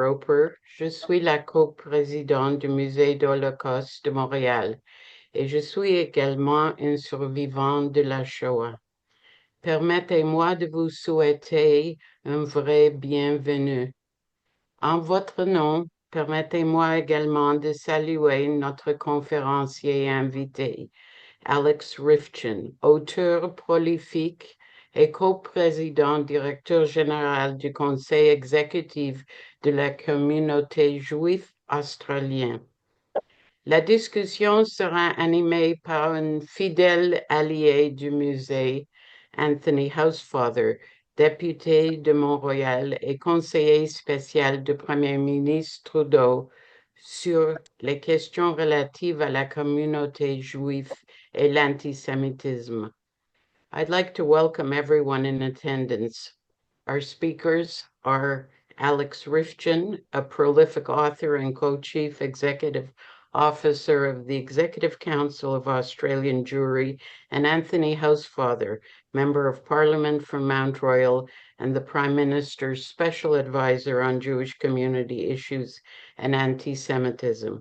Roper. Je suis la coprésidente du Musée de l'Holocauste de Montréal et je suis également une survivante de la Shoah. Permettez-moi de vous souhaiter un vrai bienvenue. En votre nom, permettez-moi également de saluer notre conférencier invité, Alex Ryvchin, auteur prolifique et coprésident directeur général du Conseil exécutif de la communauté juive australienne. La discussion sera animée par un fidèle allié du musée, Anthony Housefather, député de Montréal et conseiller spécial du Premier ministre Trudeau sur les questions relatives à la communauté juive et l'antisémitisme. I'd like to welcome everyone in attendance. Our speakers are Alex Ryvchin, a prolific author and co-chief executive officer of the Executive Council of Australian Jewry, and Anthony Housefather, member of Parliament from Mount Royal and the Prime Minister's special advisor on Jewish community issues and anti-Semitism.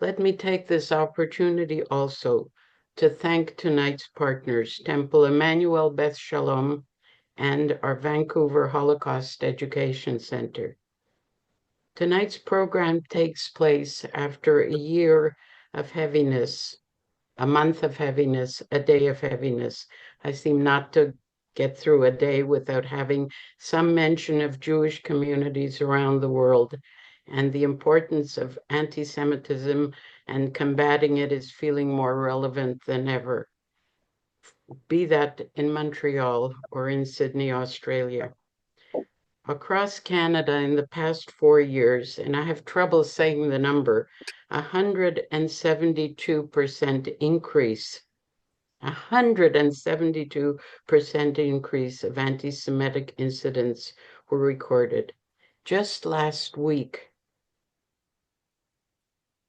Let me take this opportunity also to thank tonight's partners, Temple Emanu-El-Beth Sholom and our Vancouver Holocaust Education Center. Tonight's program takes place after a year of heaviness, a month of heaviness, a day of heaviness. I seem not to get through a day without having some mention of Jewish communities around the world, and the importance of anti-Semitism and combating it is feeling more relevant than ever, be that in Montreal or in Sydney, Australia. Across Canada in the past 4 years, and I have trouble saying the number, 172% increase, 172% increase of anti-Semitic incidents were recorded. Just last week,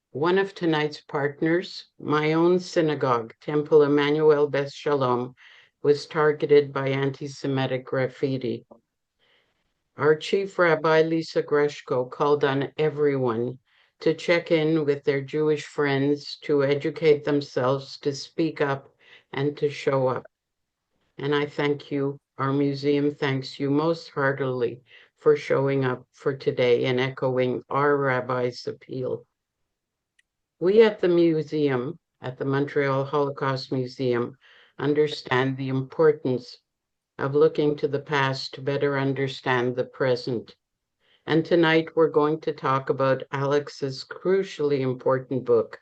one of tonight's partners, my own synagogue, Temple Emanu-El-Beth Sholom, was targeted by anti-Semitic graffiti. Our chief rabbi, Lisa Greshko, called on everyone to check in with their Jewish friends, to educate themselves, to speak up, and to show up. And I thank you, our museum thanks you most heartily for showing up for today and echoing our rabbi's appeal. We at the museum, at the Montreal Holocaust Museum, understand the importance of looking to the past to better understand the present. And tonight we're going to talk about Alex's crucially important book,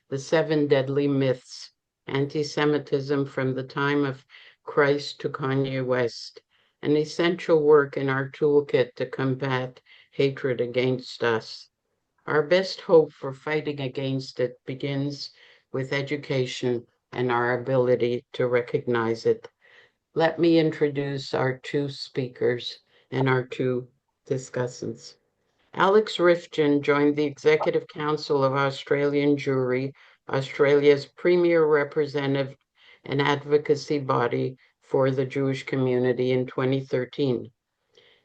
The 7 Deadly Myths, Anti-Semitism from the Time of Christ to Kanye West, an essential work in our toolkit to combat hatred against us. Our best hope for fighting against it begins with education and our ability to recognize it. Let me introduce our two speakers and our two discussants. Alex Ryvchin joined the Executive Council of Australian Jewry, Australia's premier representative and advocacy body for the Jewish community in 2013.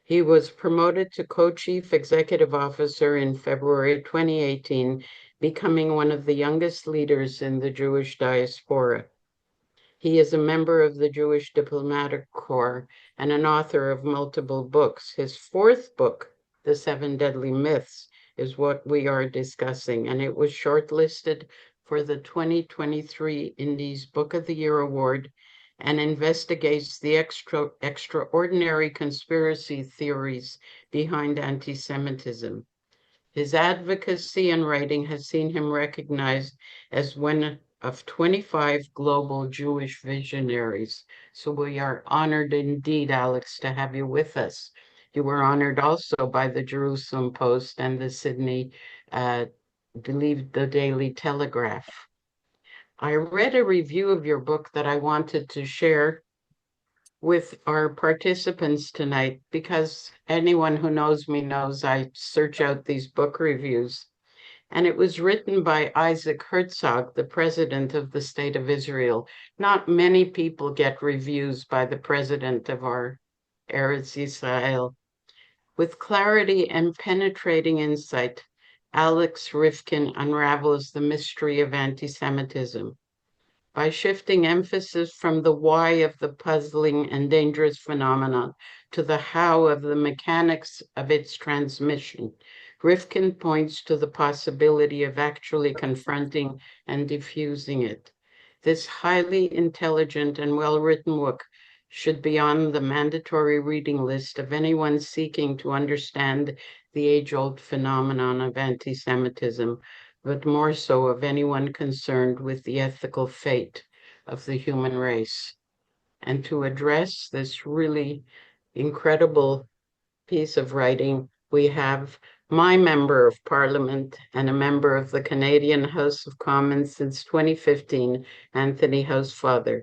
He was promoted to co-chief executive officer in February 2018, becoming one of the youngest leaders in the Jewish diaspora. He is a member of the Jewish Diplomatic Corps and an author of multiple books. His fourth book, The 7 Deadly Myths, is what we are discussing, and it was shortlisted for the 2023 Indies Book of the Year Award and investigates the extraordinary conspiracy theories behind anti-Semitism. His advocacy and writing has seen him recognized as one of 25 global Jewish visionaries. So we are honored indeed, Alex, to have you with us. You were honored also by the Jerusalem Post and the Sydney, believe the Daily Telegraph. I read a review of your book that I wanted to share with our participants tonight, because anyone who knows me knows I search out these book reviews. And it was written by Isaac Herzog, the president of the State of Israel. Not many people get reviews by the president of our Eretz Israel. With clarity and penetrating insight, Alex Ryvchin unravels the mystery of anti-Semitism. By shifting emphasis from the why of the puzzling and dangerous phenomenon to the how of the mechanics of its transmission, Rifkin points to the possibility of actually confronting and diffusing it. This highly intelligent and well-written book should be on the mandatory reading list of anyone seeking to understand the age-old phenomenon of anti-Semitism, but more so of anyone concerned with the ethical fate of the human race. And to address this really incredible piece of writing, we have my member of parliament and a member of the Canadian House of Commons since 2015, Anthony Housefather.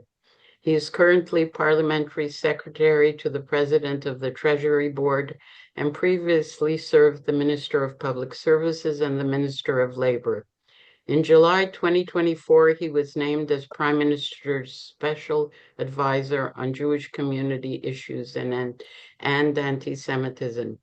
He is currently parliamentary secretary to the president of the Treasury Board and previously served the Minister of Public Services and the Minister of Labor. In July 2024, he was named as Prime Minister's Special Advisor on Jewish community issues and anti-Semitism.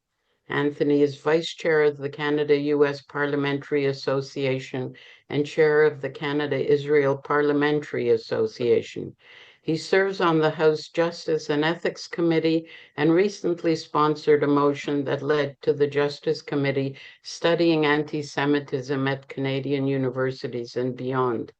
Anthony is Vice Chair of the Canada-US Parliamentary Association and Chair of the Canada-Israel Parliamentary Association. He serves on the House Justice and Ethics Committee and recently sponsored a motion that led to the Justice Committee studying anti-Semitism at Canadian universities and beyond.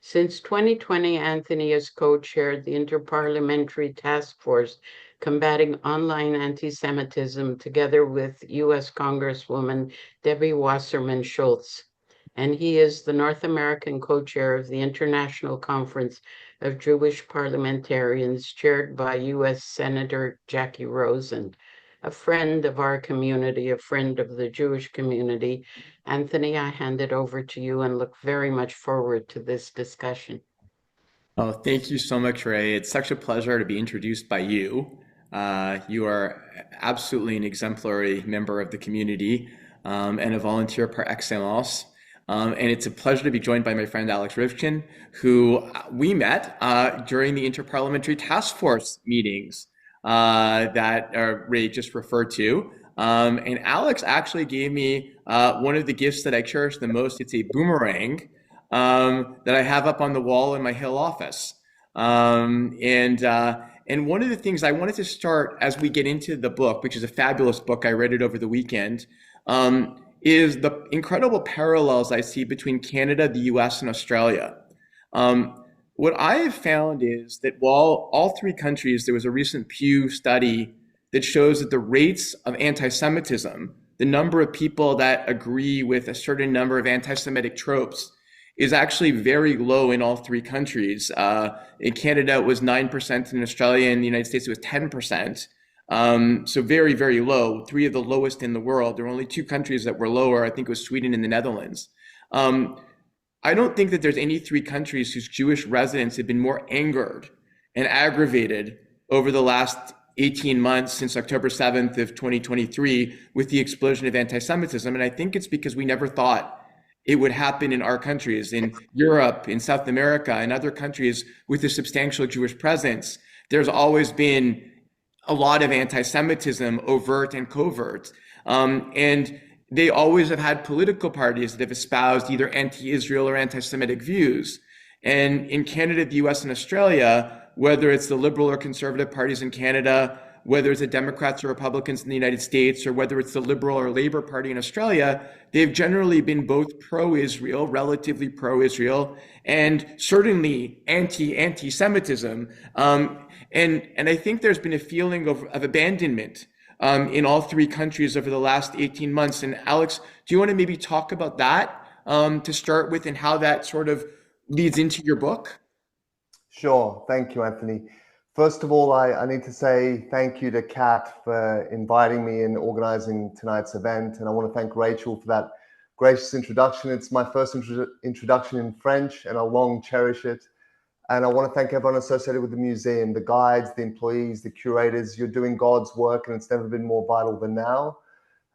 Since 2020, Anthony has co-chaired the Interparliamentary Task Force combating online anti-Semitism together with U.S. Congresswoman Debbie Wasserman Schultz. And he is the North American co-chair of the International Conference of Jewish Parliamentarians, chaired by U.S. Senator Jackie Rosen, a friend of our community, a friend of the Jewish community. Anthony, I hand it over to you and look very much forward to this discussion. Oh, thank you so much, Ray. It's such a pleasure to be introduced by you. You are absolutely an exemplary member of the community and a volunteer par excellence. And it's a pleasure to be joined by my friend Alex Ryvchin, who we met during the Interparliamentary Task Force meetings that Ray just referred to. And Alex actually gave me one of the gifts that I cherish the most. It's a boomerang that I have up on the wall in my Hill office. And one of the things I wanted to start as we get into the book, which is a fabulous book, I read it over the weekend, is the incredible parallels I see between Canada, the US, and Australia. What I have found is that while all three countries, there was a recent Pew study that shows that the rates of anti-Semitism, the number of people that agree with a certain number of anti-Semitic tropes, is actually very low in all three countries. In Canada, it was 9%. In Australia and the United States, it was 10%. So very, very low, three of the lowest in the world. There were only two countries that were lower. I think it was Sweden and the Netherlands. I don't think that there's any three countries whose Jewish residents have been more angered and aggravated over the last 18 months since October 7th of 2023 with the explosion of anti-Semitism. And I think it's because we never thought it would happen in our countries, in Europe, in South America, and other countries with a substantial Jewish presence. There's always been a lot of anti-Semitism, overt and covert. And they always have had political parties that have espoused either anti-Israel or anti-Semitic views. And in Canada, the US, and Australia, whether it's the liberal or conservative parties in Canada, whether it's the Democrats or Republicans in the United States, or whether it's the Liberal or Labour Party in Australia, they've generally been both pro-Israel, relatively pro-Israel, and certainly anti-Semitism. And I think there's been a feeling of abandonment in all three countries over the last 18 months. And Alex, do you want to maybe talk about that to start with and how that sort of leads into your book? Sure. Thank you, Anthony. First of all, I need to say thank you to Kat for inviting me and organizing tonight's event. And I want to thank Rachel for that gracious introduction. It's my first introduction in French, and I'll long cherish it. And I want to thank everyone associated with the museum, the guides, the employees, the curators. You're doing God's work, and it's never been more vital than now.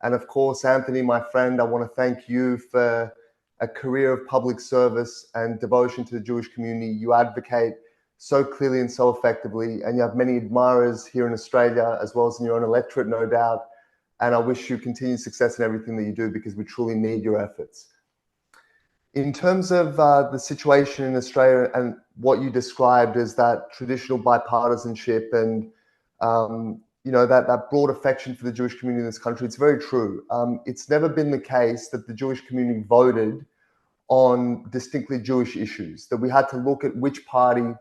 And of course, Anthony, my friend, I want to thank you for a career of public service and devotion to the Jewish community. You advocate so clearly and so effectively, and you have many admirers here in Australia, as well as in your own electorate, no doubt. And I wish you continued success in everything that you do, because we truly need your efforts. In terms of the situation in Australia and what you described as that traditional bipartisanship and that broad affection for the Jewish community in this country, it's very true. It's never been the case that the Jewish community voted on distinctly Jewish issues, that we had to look at which party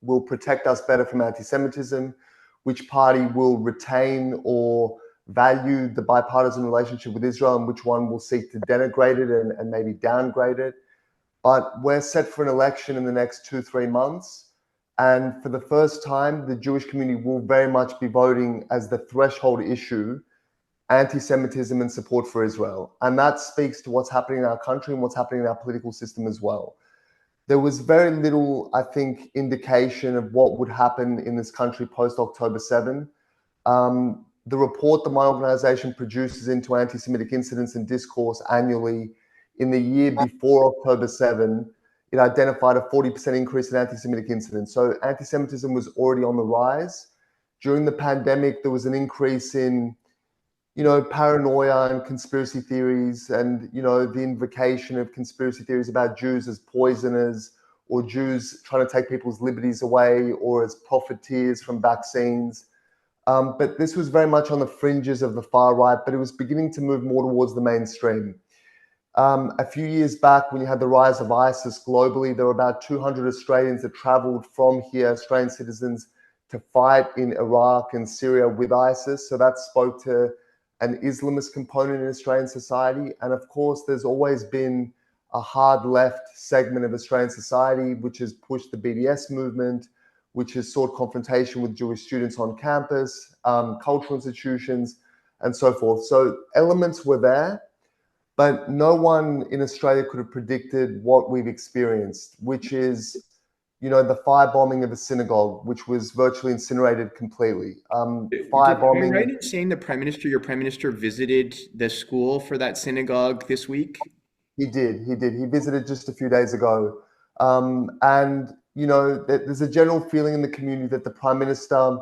will protect us better from anti-Semitism, which party will retain or value the bipartisan relationship with Israel, and which one will seek to denigrate it and maybe downgrade it. But we're set for an election in the next 2-3 months. And for the first time, the Jewish community will very much be voting as the threshold issue, anti-Semitism and support for Israel. And that speaks to what's happening in our country and what's happening in our political system as well. There was very little, I think, indication of what would happen in this country post-October 7. The report that my organization produces into anti-Semitic incidents and discourse annually, in the year before October 7, it identified a 40% increase in anti-Semitic incidents. So anti-Semitism was already on the rise. During the pandemic, there was an increase in, paranoia and conspiracy theories, and, the invocation of conspiracy theories about Jews as poisoners, or Jews trying to take people's liberties away, or as profiteers from vaccines. But this was very much on the fringes of the far right, but it was beginning to move more towards the mainstream. A few years back, when you had the rise of ISIS globally, there were about 200 Australians that traveled from here, Australian citizens, to fight in Iraq and Syria with ISIS. So that spoke to an Islamist component in Australian society. And of course, there's always been a hard left segment of Australian society, which has pushed the BDS movement, which has sought confrontation with Jewish students on campus, cultural institutions, and so forth. So elements were there, but no one in Australia could have predicted what we've experienced, which is, the firebombing of a synagogue, which was virtually incinerated completely. Am I right in saying your prime minister visited the school for that synagogue this week? He did. He visited just a few days ago. And there's a general feeling in the community that the Prime Minister,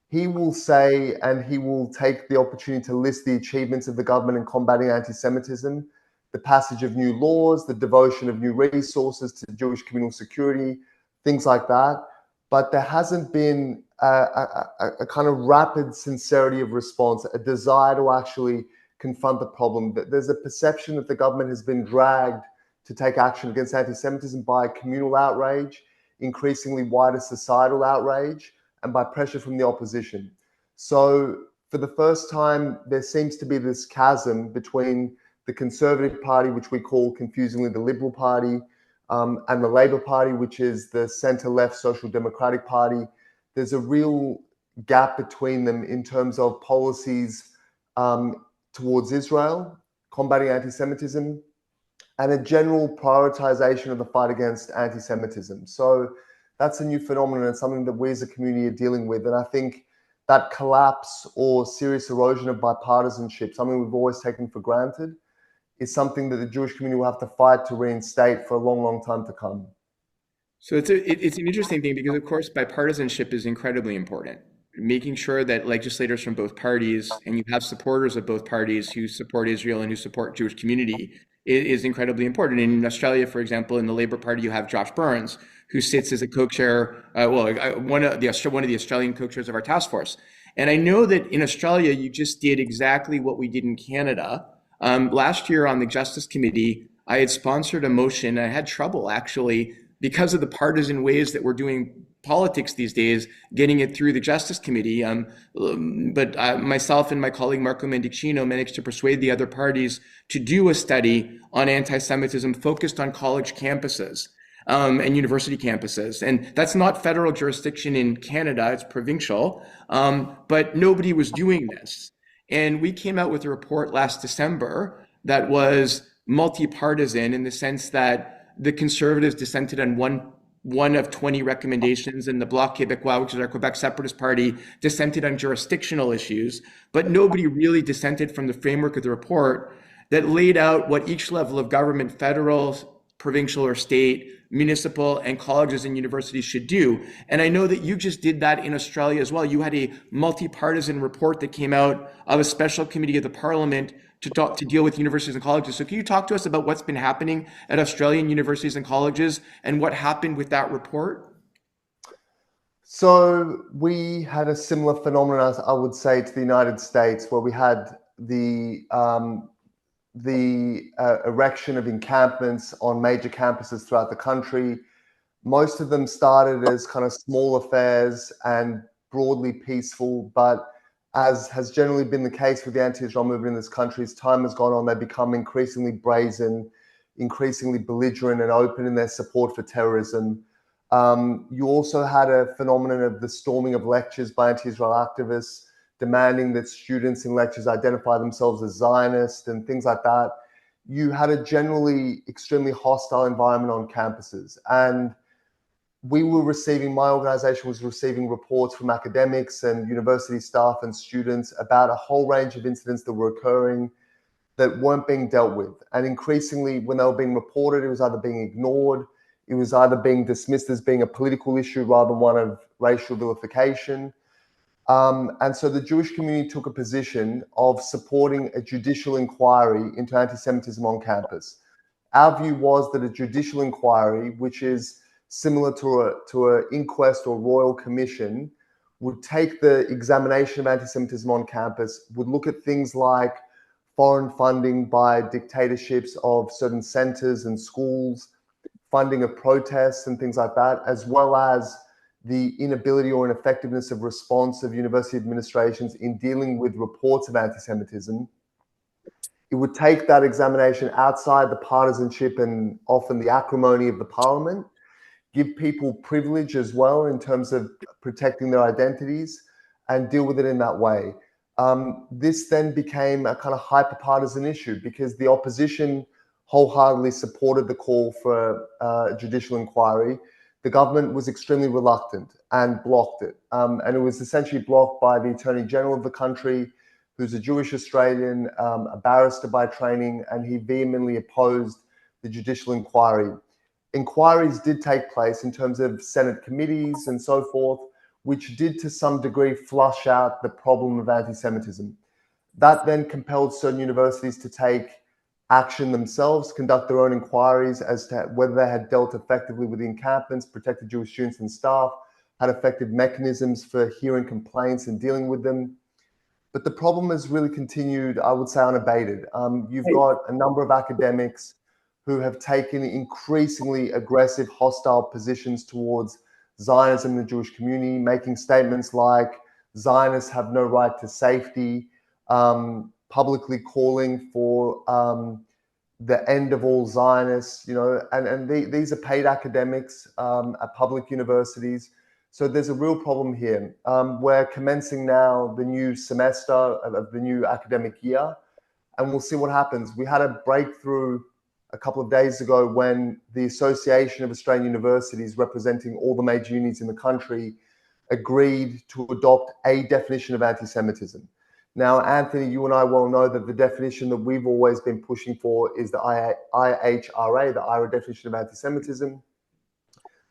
he will say, and he will take the opportunity to list the achievements of the government in combating anti-Semitism, the passage of new laws, the devotion of new resources to Jewish communal security, things like that. But there hasn't been a kind of rapid sincerity of response, a desire to actually confront the problem. There's a perception that the government has been dragged to take action against anti-Semitism by communal outrage, increasingly wider societal outrage, and by pressure from the opposition. So for the first time, there seems to be this chasm between the Conservative Party, which we call confusingly the Liberal Party, and the Labour Party, which is the centre-left Social Democratic Party. There's a real gap between them in terms of policies towards Israel, combating anti-Semitism, and a general prioritization of the fight against anti-Semitism. So that's a new phenomenon and something that we as a community are dealing with. And I think that collapse or serious erosion of bipartisanship, something we've always taken for granted, is something that the Jewish community will have to fight to reinstate for a long, long time to come. So it's an interesting thing because, of course, bipartisanship is incredibly important. Making sure that legislators from both parties, and you have supporters of both parties who support Israel and who support Jewish community, is incredibly important. In Australia, for example, in the Labour Party, you have Josh Burns, who sits as a co-chair, one of the Australian co-chairs of our task force. And I know that in Australia, you just did exactly what we did in Canada. Last year on the Justice Committee, I had sponsored a motion. I had trouble, actually, because of the partisan ways that we're doing politics these days, getting it through the Justice Committee. But myself and my colleague Marco Mendicino managed to persuade the other parties to do a study on anti-Semitism focused on college campuses and university campuses. And that's not federal jurisdiction in Canada, it's provincial, but nobody was doing this. And we came out with a report last December that was multi-partisan in the sense that the Conservatives dissented on one of 20 recommendations, and the Bloc Québécois, which is our Quebec Separatist Party, dissented on jurisdictional issues, but nobody really dissented from the framework of the report that laid out what each level of government, federal, provincial or state, municipal, and colleges and universities should do. And I know that you just did that in Australia as well. You had a multi-partisan report that came out of a special committee of the parliament to deal with universities and colleges. So can you talk to us about what's been happening at Australian universities and colleges and what happened with that report? So we had a similar phenomenon, as I would say, to the United States, where we had the erection of encampments on major campuses throughout the country. Most of them started as kind of small affairs and broadly peaceful, but as has generally been the case with the anti-Israel movement in this country, as time has gone on, they become increasingly brazen, increasingly belligerent and open in their support for terrorism. You also had a phenomenon of the storming of lectures by anti-Israel activists, demanding that students in lectures identify themselves as Zionist and things like that. You had a generally extremely hostile environment on campuses. And we were receiving, my organization was receiving reports from academics and university staff and students about a whole range of incidents that were occurring that weren't being dealt with. And increasingly, when they were being reported, it was either being ignored, it was either being dismissed as being a political issue rather than one of racial vilification. And so the Jewish community took a position of supporting a judicial inquiry into anti-Semitism on campus. Our view was that a judicial inquiry, which is similar to an inquest or royal commission, would take the examination of anti-Semitism on campus, would look at things like foreign funding by dictatorships of certain centers and schools, funding of protests and things like that, as well as the inability or ineffectiveness of response of university administrations in dealing with reports of anti-Semitism. It would take that examination outside the partisanship and often the acrimony of the parliament, give people privilege as well in terms of protecting their identities, and deal with it in that way. This then became a kind of hyper-partisan issue because the opposition wholeheartedly supported the call for a judicial inquiry. The government was extremely reluctant and blocked it. And it was essentially blocked by the Attorney General of the country, who's a Jewish Australian, a barrister by training, and he vehemently opposed the judicial inquiry. Inquiries did take place in terms of Senate committees and so forth, which did to some degree flush out the problem of anti-Semitism. That then compelled certain universities to take action themselves, conduct their own inquiries as to whether they had dealt effectively with the encampments, protected Jewish students and staff, had effective mechanisms for hearing complaints and dealing with them. But the problem has really continued, I would say, unabated. You've got a number of academics who have taken increasingly aggressive, hostile positions towards Zionism in the Jewish community, making statements like Zionists have no right to safety, publicly calling for the end of all Zionists, these are paid academics at public universities. So there's a real problem here. We're commencing now the new semester of the new academic year, and we'll see what happens. We had a breakthrough a couple of days ago when the Association of Australian Universities, representing all the major unis in the country, agreed to adopt a definition of anti-Semitism. Now, Anthony, you and I well know that the definition that we've always been pushing for is the IHRA, the IHRA definition of anti-Semitism,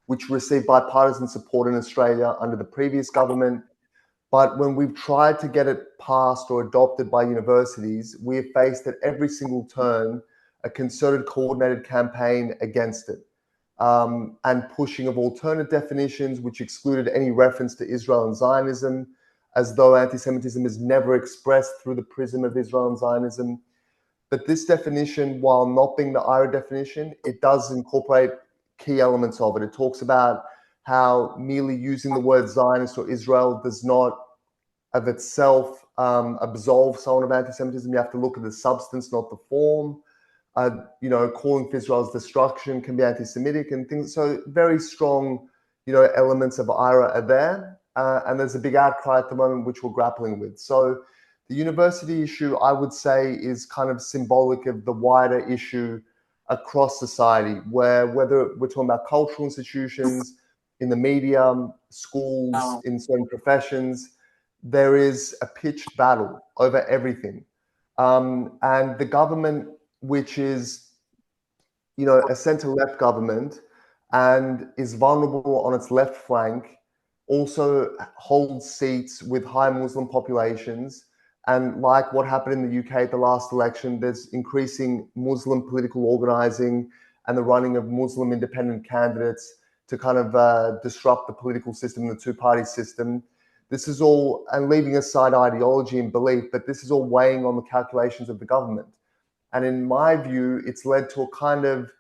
which received bipartisan support in Australia under the previous government. But when we've tried to get it passed or adopted by universities, we have faced at every single turn a concerted, coordinated campaign against it, and pushing of alternate definitions, which excluded any reference to Israel and Zionism, as though anti-Semitism is never expressed through the prism of Israel and Zionism. But this definition, while not being the IHRA definition, it does incorporate key elements of it. It talks about how merely using the word Zionist or Israel does not of itself absolve someone of anti-Semitism. You have to look at the substance, not the form. Calling for Israel's destruction can be anti-Semitic and things. So very strong, elements of IHRA are there. And there's a big outcry at the moment, which we're grappling with. So the university issue, I would say, is kind of symbolic of the wider issue across society, where whether we're talking about cultural institutions, in the media, schools, in certain professions, there is a pitched battle over everything. And the government, which is a center-left government and is vulnerable on its left flank, also holds seats with high Muslim populations. And like what happened in the UK at the last election, there's increasing Muslim political organizing and the running of Muslim independent candidates to kind of disrupt the political system, the two-party system. This is all, and leaving aside ideology and belief, but this is all weighing on the calculations of the government. And in my view, it's led to a kind of,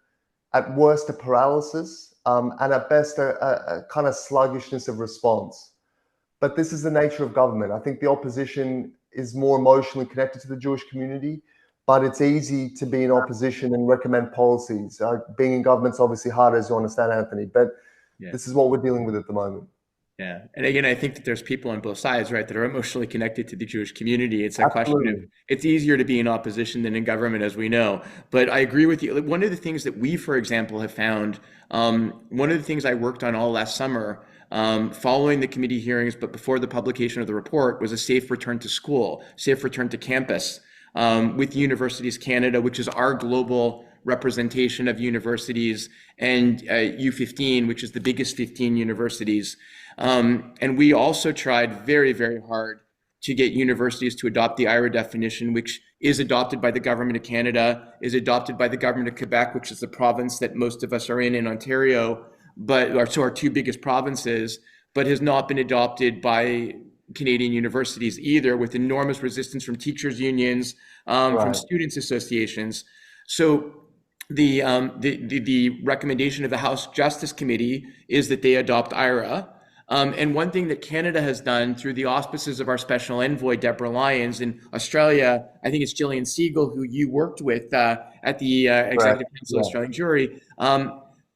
at worst, a paralysis, and at best, a kind of sluggishness of response. But this is the nature of government. I think the opposition is more emotionally connected to the Jewish community, but it's easy to be in opposition and recommend policies. Being in government's obviously harder, as you understand, Anthony, but this is what we're dealing with at the moment. Yeah. And again, I think that there's people on both sides, right, that are emotionally connected to the Jewish community. It's a question of, it's easier to be in opposition than in government, as we know. But I agree with you. One of the things that we, for example, have found, one of the things I worked on all last summer, following the committee hearings, but before the publication of the report, was a safe return to school, safe return to campus, with Universities Canada, which is our global representation of universities, and U15, which is the biggest 15 universities. And we also tried very, very hard to get universities to adopt the IHRA definition, which is adopted by the government of Canada, is adopted by the government of Quebec, which is the province that most of us are in Ontario, but so our two biggest provinces, but has not been adopted by Canadian universities either, with enormous resistance from teachers' unions, from students' associations. So the recommendation of the House Justice Committee is that they adopt IHRA. And one thing that Canada has done through the auspices of our special envoy, Deborah Lyons, in Australia, I think it's Gillian Siegel, who you worked with at the Executive Council of Australian Jury,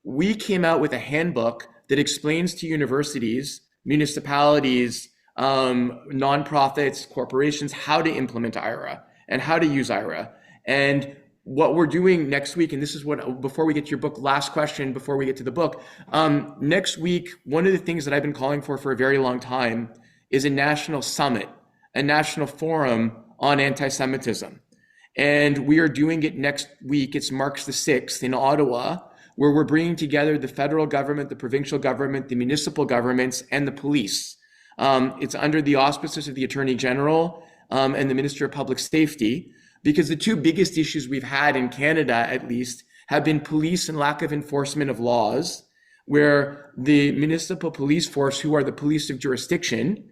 we came out with a handbook that explains to universities, municipalities, nonprofits, corporations, how to implement IHRA and how to use IHRA. And what we're doing next week, and this is what, before we get to your book, last question before we get to the book, next week, one of the things that I've been calling for a very long time is a national summit, a national forum on anti-Semitism. And we are doing it next week. It's March the 6th in Ottawa, where we're bringing together the federal government, the provincial government, the municipal governments, and the police. It's under the auspices of the Attorney General and the Minister of Public Safety, because the two biggest issues we've had in Canada, at least, have been police and lack of enforcement of laws, where the municipal police force, who are the police of jurisdiction,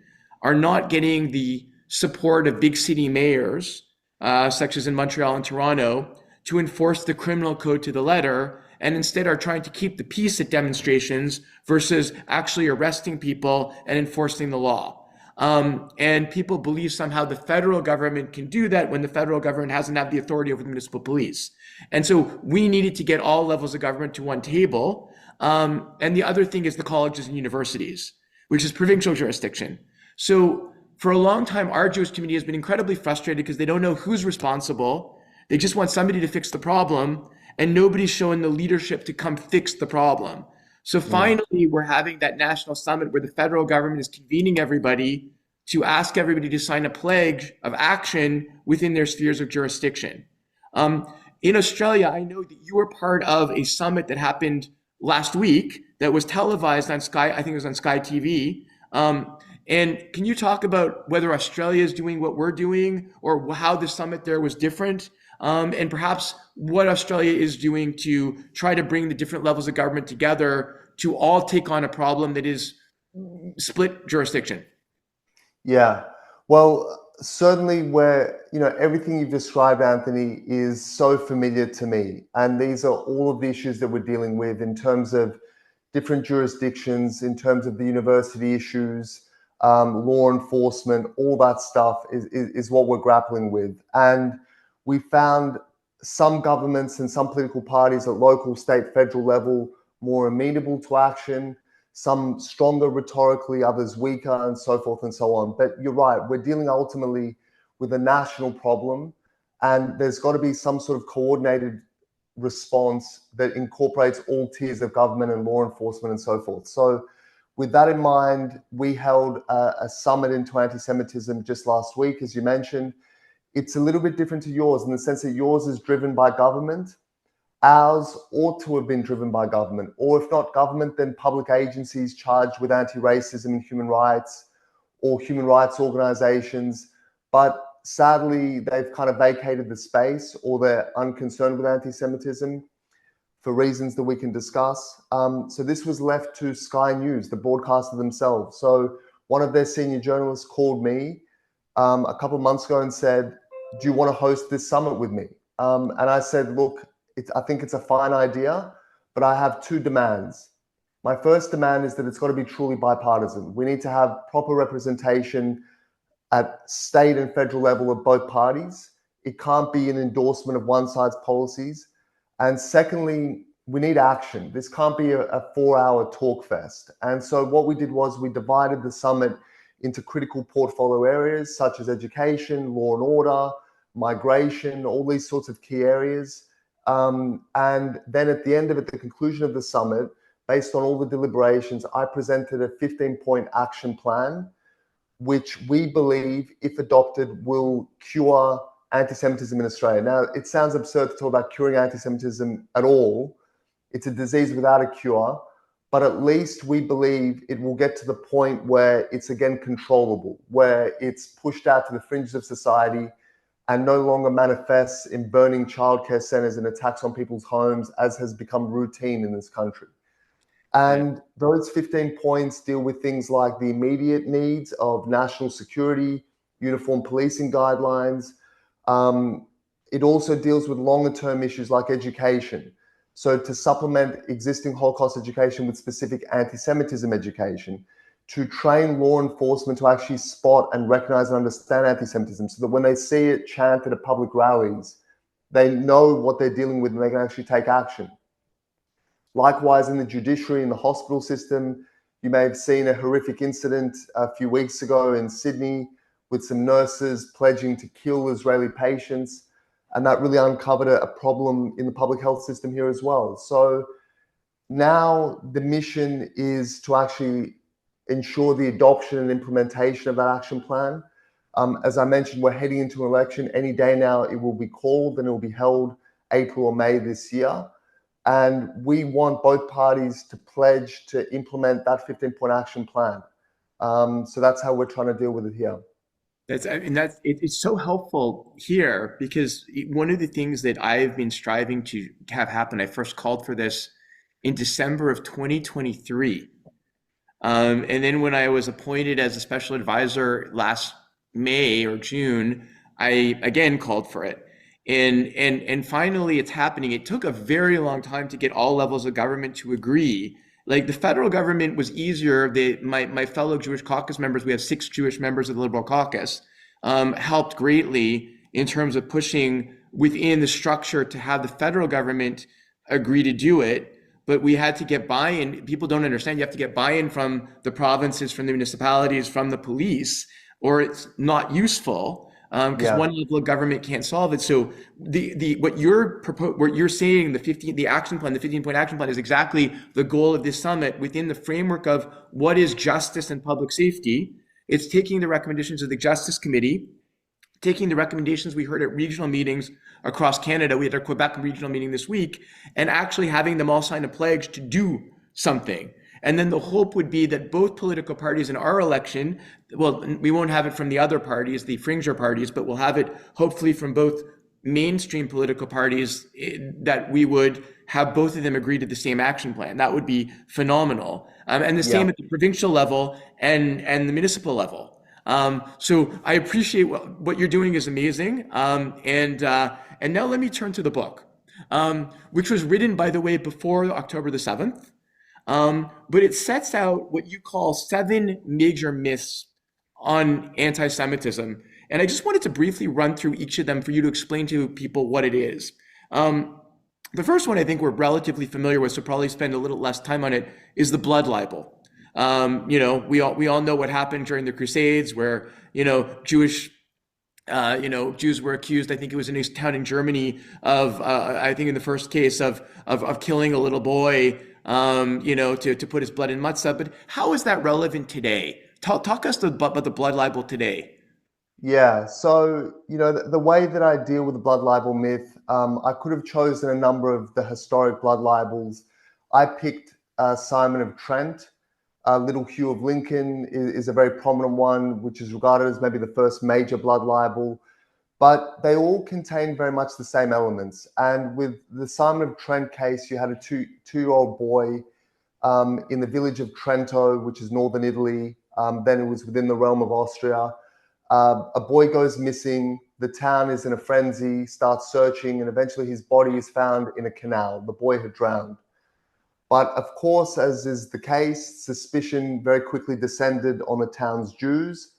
are not getting the support of big city mayors, such as in Montreal and Toronto, to enforce the criminal code to the letter, and instead are trying to keep the peace at demonstrations versus actually arresting people and enforcing the law. And people believe somehow the federal government can do that when the federal government hasn't had the authority over the municipal police. And so we needed to get all levels of government to one table. And the other thing is the colleges and universities, which is provincial jurisdiction. So for a long time, our Jewish community has been incredibly frustrated because they don't know who's responsible. They just want somebody to fix the problem, and nobody's showing the leadership to come fix the problem. So finally, we're having that national summit where the federal government is convening everybody to ask everybody to sign a pledge of action within their spheres of jurisdiction. In Australia, I know that you were part of a summit that happened last week that was televised on Sky, I think it was on Sky TV. And can you talk about whether Australia is doing what we're doing, or how the summit there was different? And perhaps what Australia is doing to try to bring the different levels of government together to all take on a problem that is split jurisdiction. Yeah, well, certainly where, everything you've described, Anthony, is so familiar to me. And these are all of the issues that we're dealing with in terms of different jurisdictions, in terms of the university issues, law enforcement, all that stuff is what we're grappling with. And we found some governments and some political parties at local, state, federal level more amenable to action, some stronger rhetorically, others weaker, and so forth and so on. But you're right, we're dealing ultimately with a national problem, and there's got to be some sort of coordinated response that incorporates all tiers of government and law enforcement and so forth. So with that in mind, we held a summit into anti-Semitism just last week, as you mentioned. It's a little bit different to yours in the sense that yours is driven by government ours ought to have been driven by government, or if not government, then public agencies charged with anti-racism and human rights, or human rights organizations. But sadly, they've kind of vacated the space, or they're unconcerned with anti-Semitism for reasons that we can discuss. So this was left to Sky News, the broadcaster themselves. So one of their senior journalists called me a couple of months ago and said, do you want to host this summit with me? And I said, look, I think it's a fine idea, but I have two demands. My first demand is that it's got to be truly bipartisan. We need to have proper representation at state and federal level of both parties. It can't be an endorsement of one side's policies. And secondly, we need action. This can't be a 4-hour talk fest. And so what we did was we divided the summit into critical portfolio areas such as education, law and order, migration, all these sorts of key areas. And then at the end of it, the conclusion of the summit, based on all the deliberations, I presented a 15-point action plan, which we believe, if adopted, will cure anti-Semitism in Australia. Now, it sounds absurd to talk about curing anti-Semitism at all. It's a disease without a cure, but at least we believe it will get to the point where it's again controllable, where it's pushed out to the fringes of society and no longer manifests in burning childcare centers and attacks on people's homes, as has become routine in this country. And those 15 points deal with things like the immediate needs of national security, uniform policing guidelines. It also deals with longer term issues like education. So to supplement existing Holocaust education with specific anti-Semitism education, to train law enforcement to actually spot and recognize and understand anti-Semitism so that when they see it chanted at public rallies, they know what they're dealing with and they can actually take action. Likewise, in the judiciary, in the hospital system, you may have seen a horrific incident a few weeks ago in Sydney with some nurses pledging to kill Israeli patients. And that really uncovered a problem in the public health system here as well. So now the mission is to actually ensure the adoption and implementation of that action plan. As I mentioned, we're heading into an election. Any day now it will be called and it will be held April or May this year. And we want both parties to pledge to implement that 15-point action plan. So that's how we're trying to deal with it here. It's so helpful here because one of the things that I've been striving to have happen, I first called for this in December of 2023. And then when I was appointed as a special advisor last May or June, I again called for it. And finally it's happening. It took a very long time to get all levels of government to agree. Like the federal government was easier. My fellow Jewish caucus members, we have 6 Jewish members of the Liberal caucus, helped greatly in terms of pushing within the structure to have the federal government agree to do it. But we had to get buy-in. People don't understand. You have to get buy-in from the provinces, from the municipalities, from the police, or it's not useful. Because one level of government can't solve it. So what you're saying, the action plan, the 15-point action plan is exactly the goal of this summit within the framework of what is justice and public safety. It's taking the recommendations of the Justice Committee, taking the recommendations we heard at regional meetings across Canada. We had our Quebec regional meeting this week, and actually having them all sign a pledge to do something. And then the hope would be that both political parties in our election, well, we won't have it from the other parties, the fringer parties, but we'll have it hopefully from both mainstream political parties, that we would have both of them agree to the same action plan. That would be phenomenal. And the same at the provincial level and the municipal level. So I appreciate what you're doing is amazing. And now let me turn to the book, which was written, by the way, before October the 7th. But it sets out what you call 7 major myths on anti-Semitism. And I just wanted to briefly run through each of them for you to explain to people what it is. The first one I think we're relatively familiar with, so probably spend a little less time on it, is the blood libel. We all know what happened during the Crusades, where, Jews were accused, I think it was in a town in Germany, of, I think in the first case, of killing a little boy, to put his blood in matzah. But how is that relevant today? Talk us about the blood libel today. Yeah, so the way that I deal with the blood libel myth, I could have chosen a number of the historic blood libels. I picked Simon of Trent. Little Hugh of Lincoln is a very prominent one, which is regarded as maybe the first major blood libel. But they all contain very much the same elements. And with the Simon of Trent case, you had a two-year-old boy in the village of Trento, which is northern Italy. Then it was within the realm of Austria. A boy goes missing. The town is in a frenzy, starts searching, and eventually his body is found in a canal. The boy had drowned. But of course, as is the case, suspicion very quickly descended on the town's Jews.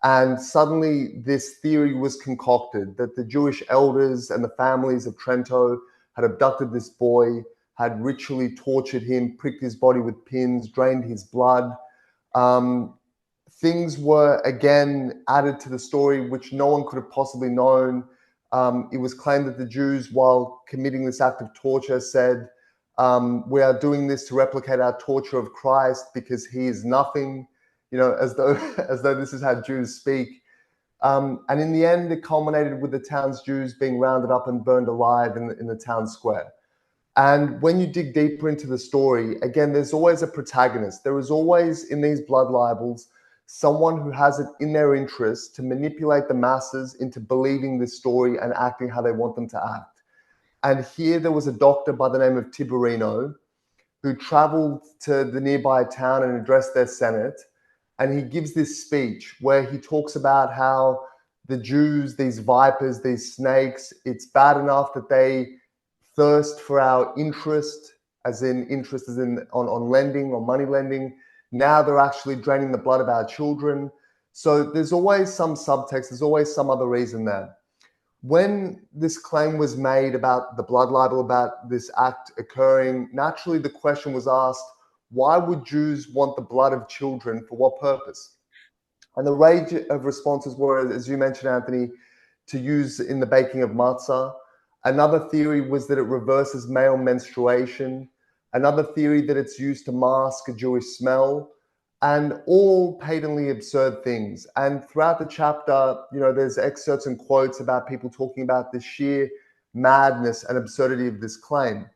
And suddenly this theory was concocted that the Jewish elders and the families of Trento had abducted this boy, had ritually tortured him, pricked his body with pins, drained his blood. Things were again added to the story, which no one could have possibly known. It was claimed that the Jews, while committing this act of torture, said, we are doing this to replicate our torture of Christ because he is nothing, as though this is how Jews speak. And in the end, it culminated with the town's Jews being rounded up and burned alive in the town square. And when you dig deeper into the story, again, there's always a protagonist. There is always, in these blood libels, someone who has it in their interest to manipulate the masses into believing this story and acting how they want them to act. And here there was a doctor by the name of Tiberino who traveled to the nearby town and addressed their Senate. And he gives this speech where he talks about how the Jews, these vipers, these snakes, it's bad enough that they thirst for our interest, as in on lending, on money lending. Now they're actually draining the blood of our children. So there's always some subtext, there's always some other reason there. When this claim was made about the blood libel, about this act occurring, naturally the question was asked, why would Jews want the blood of children? For what purpose? And the range of responses were, as you mentioned, Anthony, to use in the baking of matzah. Another theory was that it reverses male menstruation. Another theory that it's used to mask a Jewish smell, and all patently absurd things. And throughout the chapter, there's excerpts and quotes about people talking about the sheer madness and absurdity of this claim.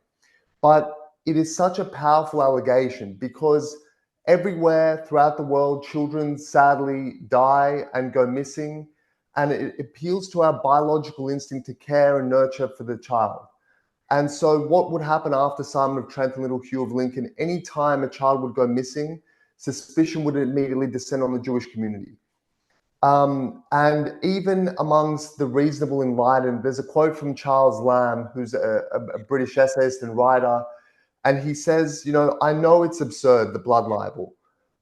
But it is such a powerful allegation because everywhere throughout the world, children sadly die and go missing. And it appeals to our biological instinct to care and nurture for the child. And so what would happen after Simon of Trent and little Hugh of Lincoln, any time a child would go missing, suspicion would immediately descend on the Jewish community. And even amongst the reasonable enlightened, there's a quote from Charles Lamb, who's a British essayist and writer, and he says, I know it's absurd, the blood libel,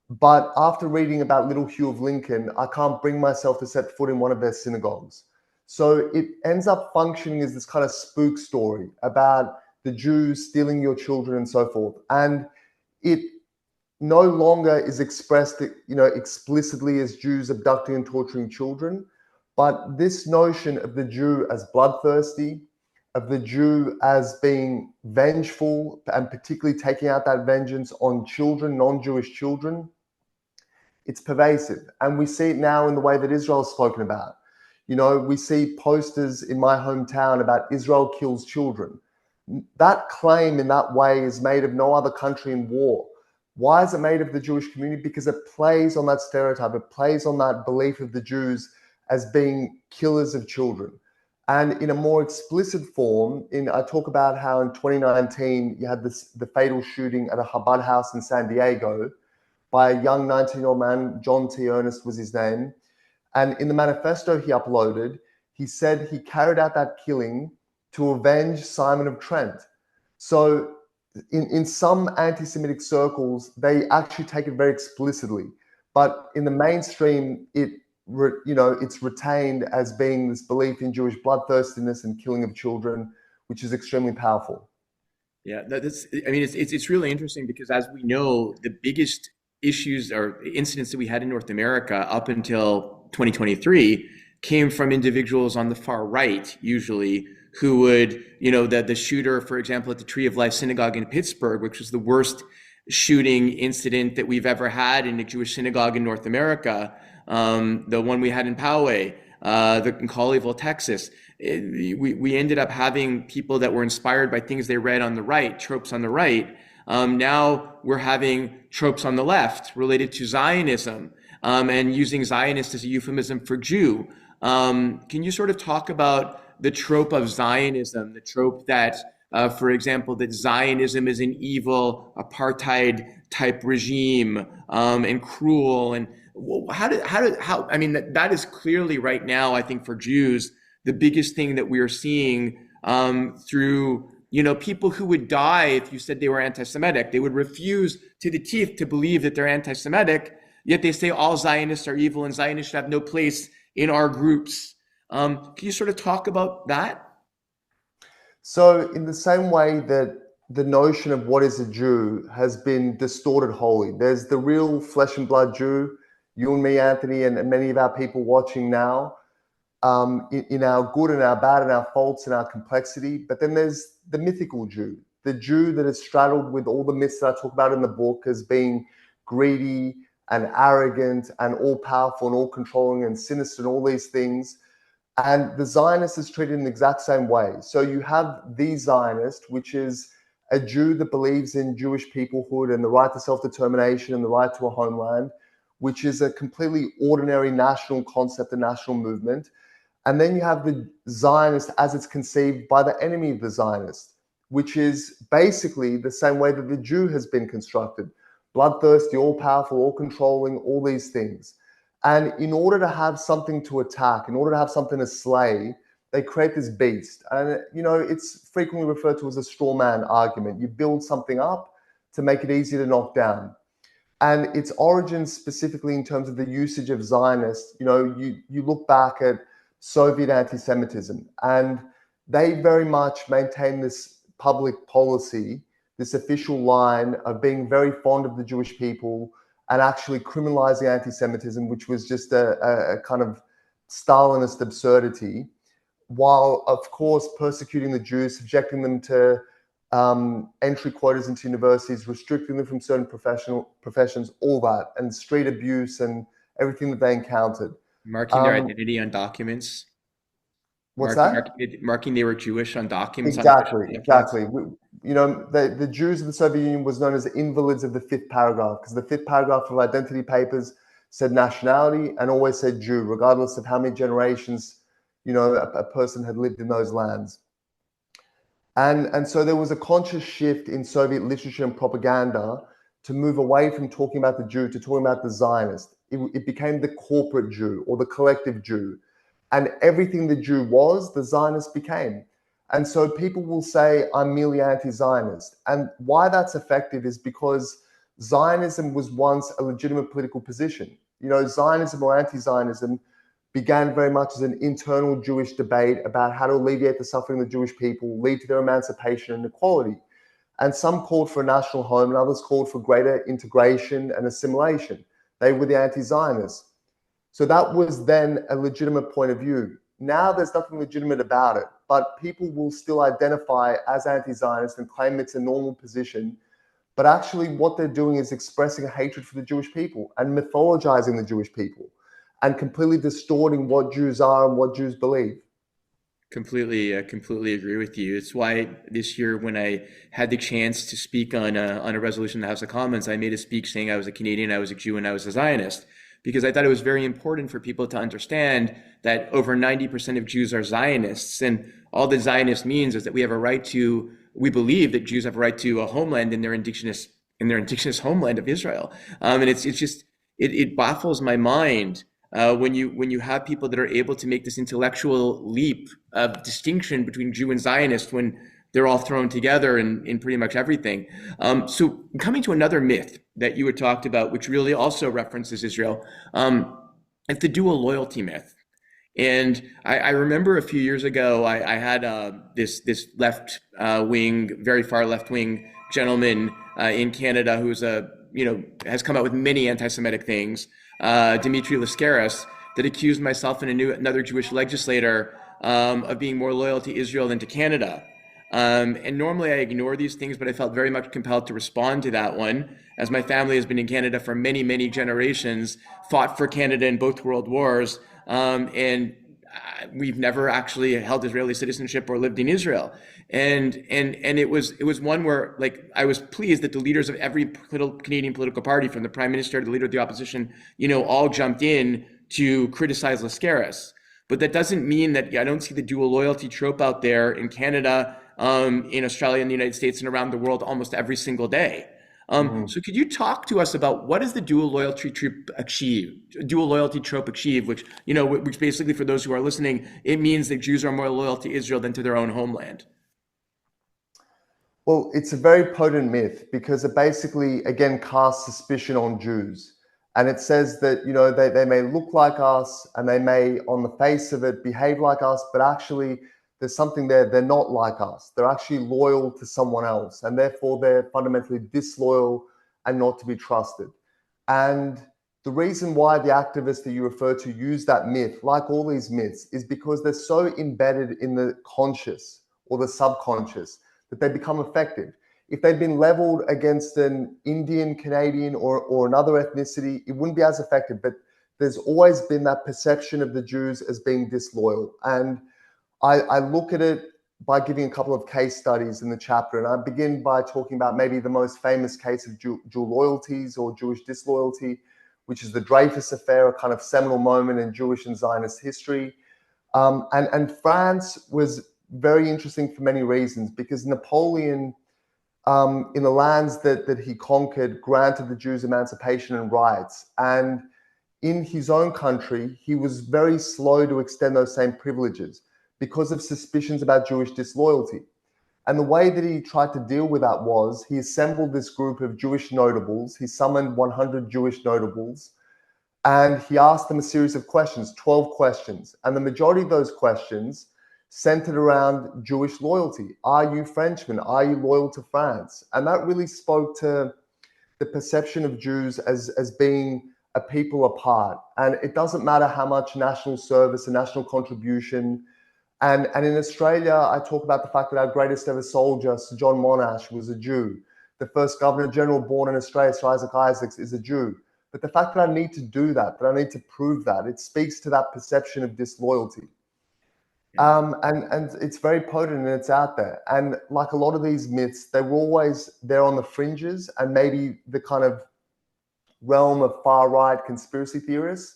but after reading about little Hugh of Lincoln, I can't bring myself to set foot in one of their synagogues. So it ends up functioning as this kind of spook story about the Jews stealing your children and so forth. And it no longer is expressed, explicitly as Jews abducting and torturing children, but this notion of the Jew as bloodthirsty, of the Jew as being vengeful, and particularly taking out that vengeance on children, non-Jewish children, it's pervasive. And we see it now in the way that Israel is spoken about. We see posters in my hometown about Israel kills children. That claim in that way is made of no other country in war. Why is it made of the Jewish community? Because it plays on that stereotype. It plays on that belief of the Jews as being killers of children. And in a more explicit form, I talk about how in 2019, you had the fatal shooting at a Chabad house in San Diego by a young 19-year-old man. John T. Ernest was his name. And in the manifesto he uploaded, he said he carried out that killing to avenge Simon of Trent. So in some anti-Semitic circles, they actually take it very explicitly. But in the mainstream, it's retained as being this belief in Jewish bloodthirstiness and killing of children, which is extremely powerful. Yeah, it's really interesting because, as we know, the biggest issues or incidents that we had in North America up until 2023 came from individuals on the far right, usually, who would, the shooter, for example, at the Tree of Life Synagogue in Pittsburgh, which was the worst shooting incident that we've ever had in a Jewish synagogue in North America. the one we had in Poway, in Colleyville, Texas. We ended up having people that were inspired by things they read on the right, tropes on the right. Now we're having tropes on the left related to Zionism, and using Zionist as a euphemism for Jew. Can you sort of talk about the trope of Zionism, the trope that, for example, that Zionism is an evil apartheid type regime, and cruel, and I mean, that is clearly right now, I think, for Jews, the biggest thing that we are seeing, through, people who would die if you said they were anti-Semitic. They would refuse to the teeth to believe that they're anti-Semitic, yet they say all Zionists are evil and Zionists should have no place in our groups. Can you sort of talk about that? So in the same way that the notion of what is a Jew has been distorted wholly, there's the real flesh and blood Jew, you and me, Anthony, and many of our people watching now, in our good and our bad and our faults and our complexity. But then there's the mythical Jew, the Jew that is straddled with all the myths that I talk about in the book as being greedy and arrogant and all-powerful and all-controlling and sinister and all these things. And the Zionist is treated in the exact same way. So you have the Zionist, which is a Jew that believes in Jewish peoplehood and the right to self-determination and the right to a homeland, which is a completely ordinary national concept, a national movement. And then you have the Zionist as it's conceived by the enemy of the Zionist, which is basically the same way that the Jew has been constructed. Bloodthirsty, all-powerful, all-controlling, all these things. And in order to have something to attack, in order to have something to slay, they create this beast. And, it's frequently referred to as a straw man argument. You build something up to make it easy to knock down. And its origins specifically in terms of the usage of Zionists, you look back at Soviet anti-Semitism, and they very much maintain this public policy, this official line of being very fond of the Jewish people and actually criminalizing anti-Semitism, which was just a kind of Stalinist absurdity, while, of course, persecuting the Jews, subjecting them to entry quotas into universities, restricting them from certain professions, all that, and street abuse and everything that they encountered. Marking their identity on documents. What's that? Marking they were Jewish on documents. Exactly. The Jews of the Soviet Union was known as the invalids of the fifth paragraph, because the fifth paragraph of identity papers said nationality and always said Jew, regardless of how many generations, a person had lived in those lands. And so there was a conscious shift in Soviet literature and propaganda to move away from talking about the Jew to talking about the Zionist. It became the corporate Jew or the collective Jew. And everything the Jew was, the Zionist became. And so people will say, I'm merely anti-Zionist. And why that's effective is because Zionism was once a legitimate political position. Zionism or anti-Zionism began very much as an internal Jewish debate about how to alleviate the suffering of the Jewish people, lead to their emancipation and equality. And some called for a national home and others called for greater integration and assimilation. They were the anti-Zionists. So that was then a legitimate point of view. Now there's nothing legitimate about it, but people will still identify as anti-Zionist and claim it's a normal position. But actually what they're doing is expressing a hatred for the Jewish people and mythologizing the Jewish people and completely distorting what Jews are and what Jews believe. Completely agree with you. It's why this year, when I had the chance to speak on a resolution in the House of Commons, I made a speech saying I was a Canadian, I was a Jew, and I was a Zionist, because I thought it was very important for people to understand that over 90% of Jews are Zionists, and all that Zionist means is that we believe that Jews have a right to a homeland in their indigenous homeland of Israel, and it baffles my mind. When you have people that are able to make this intellectual leap of distinction between Jew and Zionist when they're all thrown together in pretty much everything. So coming to another myth that you had talked about, which really also references Israel, it's the dual loyalty myth. And I remember a few years ago, I had this left wing, very far left wing gentleman in Canada who's has come out with many anti-Semitic things. Dimitri Lascaris, that accused myself and another Jewish legislator of being more loyal to Israel than to Canada. And normally I ignore these things, but I felt very much compelled to respond to that one, as my family has been in Canada for many, many generations, fought for Canada in both world wars, and we've never actually held Israeli citizenship or lived in Israel. And it was one where, like, I was pleased that the leaders of every Canadian political party, from the prime minister to the leader of the opposition, all jumped in to criticize Lascaris. But that doesn't mean that I don't see the dual loyalty trope out there in Canada, in Australia, in the United States, and around the world almost every single day. So could you talk to us about what does the dual loyalty trope achieve? Which basically, for those who are listening, it means that Jews are more loyal to Israel than to their own homeland. Well, it's a very potent myth because it basically, again, casts suspicion on Jews. And it says that, they may look like us and they may, on the face of it, behave like us, but actually there's something there. They're not like us. They're actually loyal to someone else. And therefore, they're fundamentally disloyal and not to be trusted. And the reason why the activists that you refer to use that myth, like all these myths, is because they're so embedded in the conscious or the subconscious that they become effective. If they'd been leveled against an Indian, Canadian, or another ethnicity, it wouldn't be as effective. But there's always been that perception of the Jews as being disloyal. And I look at it by giving a couple of case studies in the chapter. And I begin by talking about maybe the most famous case of dual loyalties or Jewish disloyalty, which is the Dreyfus Affair, a kind of seminal moment in Jewish and Zionist history. And France was very interesting for many reasons, because Napoleon, in the lands that he conquered, granted the Jews emancipation and rights. And in his own country, he was very slow to extend those same privileges because of suspicions about Jewish disloyalty. And the way that he tried to deal with that was he assembled this group of Jewish notables. He summoned 100 Jewish notables, and he asked them a series of questions, 12 questions. And the majority of those questions centered around Jewish loyalty. Are you Frenchmen? Are you loyal to France? And that really spoke to the perception of Jews as being a people apart. And it doesn't matter how much national service and national contribution. And in Australia, I talk about the fact that our greatest ever soldier, Sir John Monash, was a Jew. The first Governor General born in Australia, Sir Isaac Isaacs, is a Jew. But the fact that I need to do that I need to prove that, it speaks to that perception of disloyalty. And it's very potent and it's out there. And like a lot of these myths, they were always there on the fringes and maybe the kind of realm of far-right conspiracy theorists.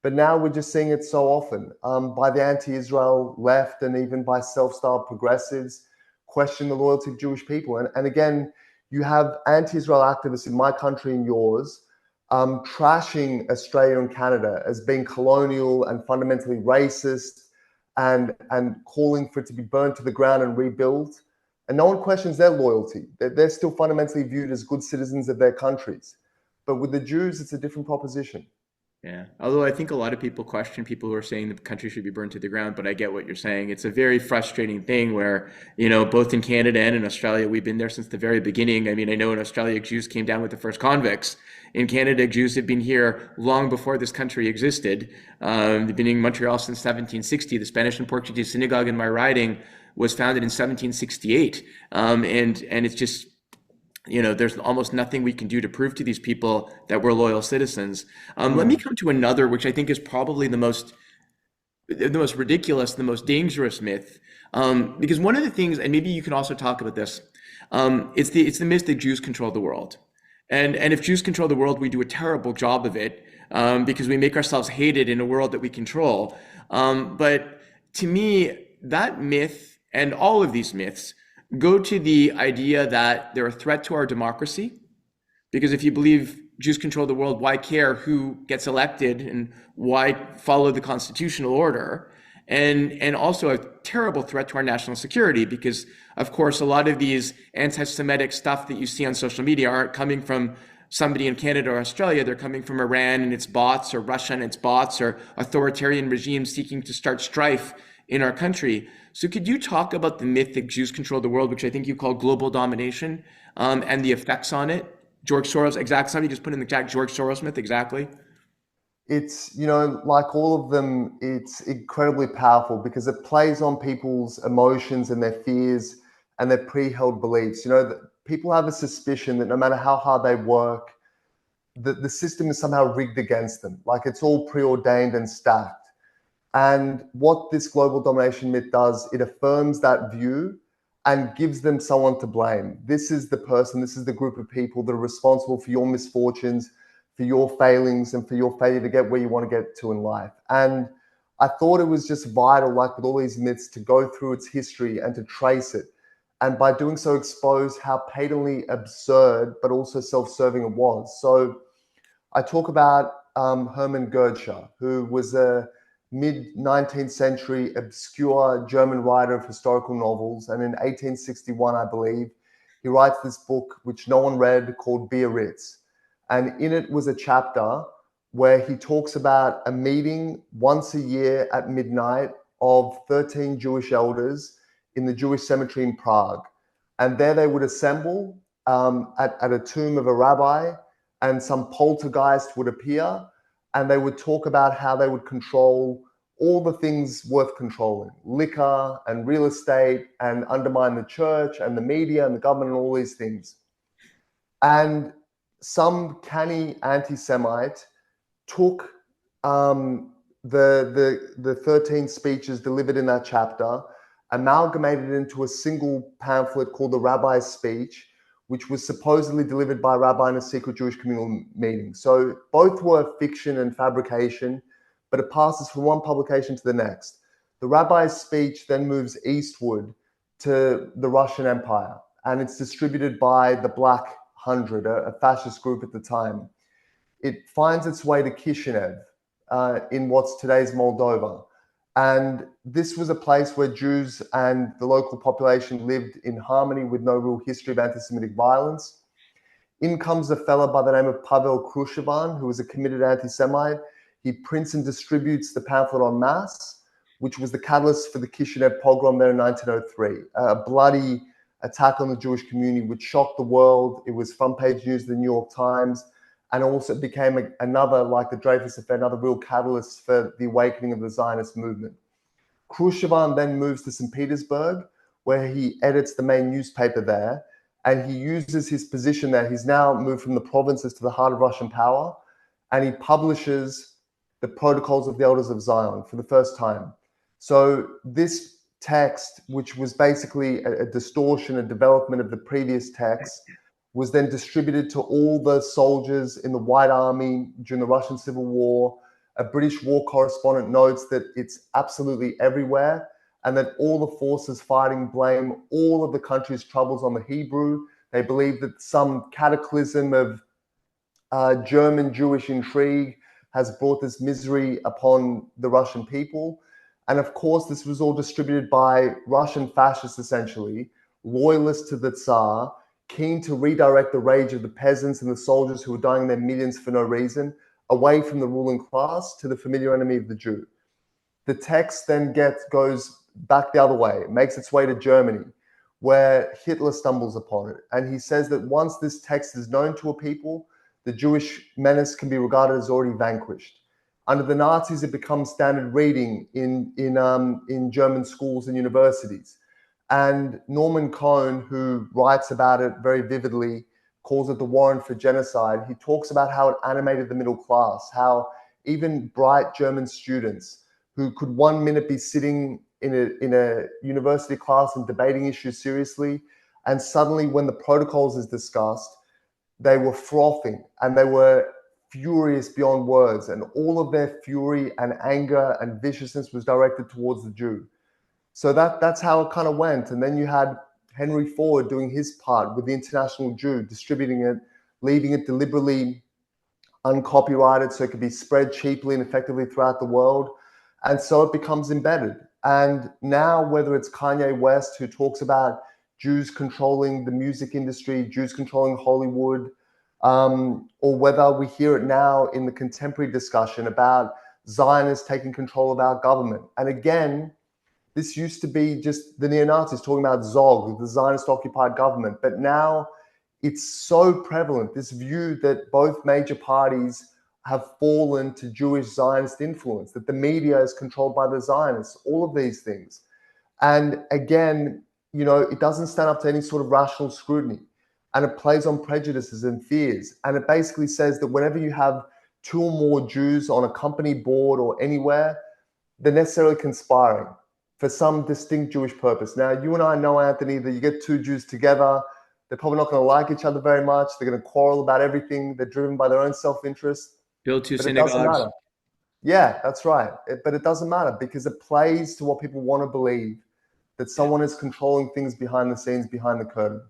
But now we're just seeing it so often by the anti-Israel left and even by self-styled progressives question the loyalty of Jewish people. And again, you have anti-Israel activists in my country and yours trashing Australia and Canada as being colonial and fundamentally racist, and calling for it to be burned to the ground and rebuilt. And no one questions their loyalty. They're still fundamentally viewed as good citizens of their countries. But with the Jews, it's a different proposition. Yeah. Although I think a lot of people question people who are saying the country should be burned to the ground, but I get what you're saying. It's a very frustrating thing where, both in Canada and in Australia, we've been there since the very beginning. I mean, I know in Australia, Jews came down with the first convicts. In Canada, Jews have been here long before this country existed. They've been in Montreal since 1760. The Spanish and Portuguese synagogue in my riding was founded in 1768. And it's just, there's almost nothing we can do to prove to these people that we're loyal citizens. Let me come to another, which I think is probably the most ridiculous, the most dangerous myth. Because one of the things, and maybe you can also talk about this, it's the myth that Jews control the world. And if Jews control the world, we do a terrible job of it because we make ourselves hated in a world that we control. But to me, that myth and all of these myths go to the idea that they're a threat to our democracy. Because if you believe Jews control the world, why care who gets elected and why follow the constitutional order? And also a terrible threat to our national security, because of course a lot of these anti-Semitic stuff that you see on social media aren't coming from somebody in Canada or Australia. They're coming from Iran and its bots, or Russia and its bots, or authoritarian regimes seeking to start strife in our country. So could you talk about the myth that Jews control the world, which I think you call global domination, and the effects on it? George Soros, exactly. Somebody just put in the chat, George Soros myth, exactly. It's, like all of them, it's incredibly powerful because it plays on people's emotions and their fears and their pre-held beliefs. You know, that people have a suspicion that no matter how hard they work, the system is somehow rigged against them, like it's all preordained and stacked. And what this global domination myth does, it affirms that view and gives them someone to blame. This is the person, this is the group of people that are responsible for your misfortunes, for your failings, and for your failure to get where you want to get to in life. And I thought it was just vital, like with all these myths, to go through its history and to trace it. And by doing so, expose how patently absurd, but also self-serving it was. So I talk about Hermann Goethe, who was a mid-19th century obscure German writer of historical novels. And in 1861, I believe, he writes this book, which no one read, called Biarritz. And in it was a chapter where he talks about a meeting once a year at midnight of 13 Jewish elders in the Jewish cemetery in Prague. And there they would assemble at a tomb of a rabbi, and some poltergeist would appear, and they would talk about how they would control all the things worth controlling, liquor and real estate, and undermine the church and the media and the government and all these things. And some canny anti-Semite took the 13 speeches delivered in that chapter, amalgamated it into a single pamphlet called the Rabbi's Speech, which was supposedly delivered by a rabbi in a secret Jewish communal meeting. So both were fiction and fabrication, but it passes from one publication to the next. The Rabbi's Speech then moves eastward to the Russian Empire, and it's distributed by the Black Hundred, a fascist group at the time. It finds its way to Kishinev in what's today's Moldova. And this was a place where Jews and the local population lived in harmony with no real history of anti-Semitic violence. In comes a fellow by the name of Pavel Khrushchevan, who was a committed anti-Semite. He prints and distributes the pamphlet en masse, which was the catalyst for the Kishinev pogrom there in 1903, a bloody attack on the Jewish community, which shocked the world. It was front page news of the New York Times, and also became another, like the Dreyfus Affair, another real catalyst for the awakening of the Zionist movement. Khrushchevan then moves to St. Petersburg, where he edits the main newspaper there, and he uses his position there. He's now moved from the provinces to the heart of Russian power, and he publishes the Protocols of the Elders of Zion for the first time. So this text, which was basically a distortion, a development of the previous text, was then distributed to all the soldiers in the White Army during the Russian Civil War. A British war correspondent notes that it's absolutely everywhere, and that all the forces fighting blame all of the country's troubles on the Hebrew. They believe that some cataclysm of German Jewish intrigue has brought this misery upon the Russian people. And of course, this was all distributed by Russian fascists, essentially, loyalists to the Tsar, keen to redirect the rage of the peasants and the soldiers who were dying in their millions for no reason, away from the ruling class to the familiar enemy of the Jew. The text then goes back the other way. It makes its way to Germany, where Hitler stumbles upon it. And he says that once this text is known to a people, the Jewish menace can be regarded as already vanquished. Under the Nazis, it becomes standard reading in German schools and universities. And Norman Cohn, who writes about it very vividly, calls it the warrant for genocide. He talks about how it animated the middle class, how even bright German students who could one minute be sitting in a university class and debating issues seriously, and suddenly when the protocols is discussed, they were frothing and they were furious beyond words, and all of their fury and anger and viciousness was directed towards the Jew. So that's how it kind of went. And then you had Henry Ford doing his part with the International Jew, distributing it, leaving it deliberately uncopyrighted so it could be spread cheaply and effectively throughout the world. And so it becomes embedded. And now, whether it's Kanye West, who talks about Jews controlling the music industry, Jews controlling Hollywood, or whether we hear it now in the contemporary discussion about Zionists taking control of our government. And again, this used to be just the neo-Nazis talking about Zog, the Zionist-occupied government. But now it's so prevalent, this view that both major parties have fallen to Jewish Zionist influence, that the media is controlled by the Zionists, all of these things. And again, it doesn't stand up to any sort of rational scrutiny, and it plays on prejudices and fears. And it basically says that whenever you have two or more Jews on a company board or anywhere, they're necessarily conspiring for some distinct Jewish purpose. Now, you and I know, Anthony, that you get two Jews together, they're probably not going to like each other very much. They're going to quarrel about everything. They're driven by their own self-interest. Build two But it doesn't synagogues. matter. Yeah, that's right. But it doesn't matter because it plays to what people want to believe, that someone is controlling things behind the scenes, behind the curtain.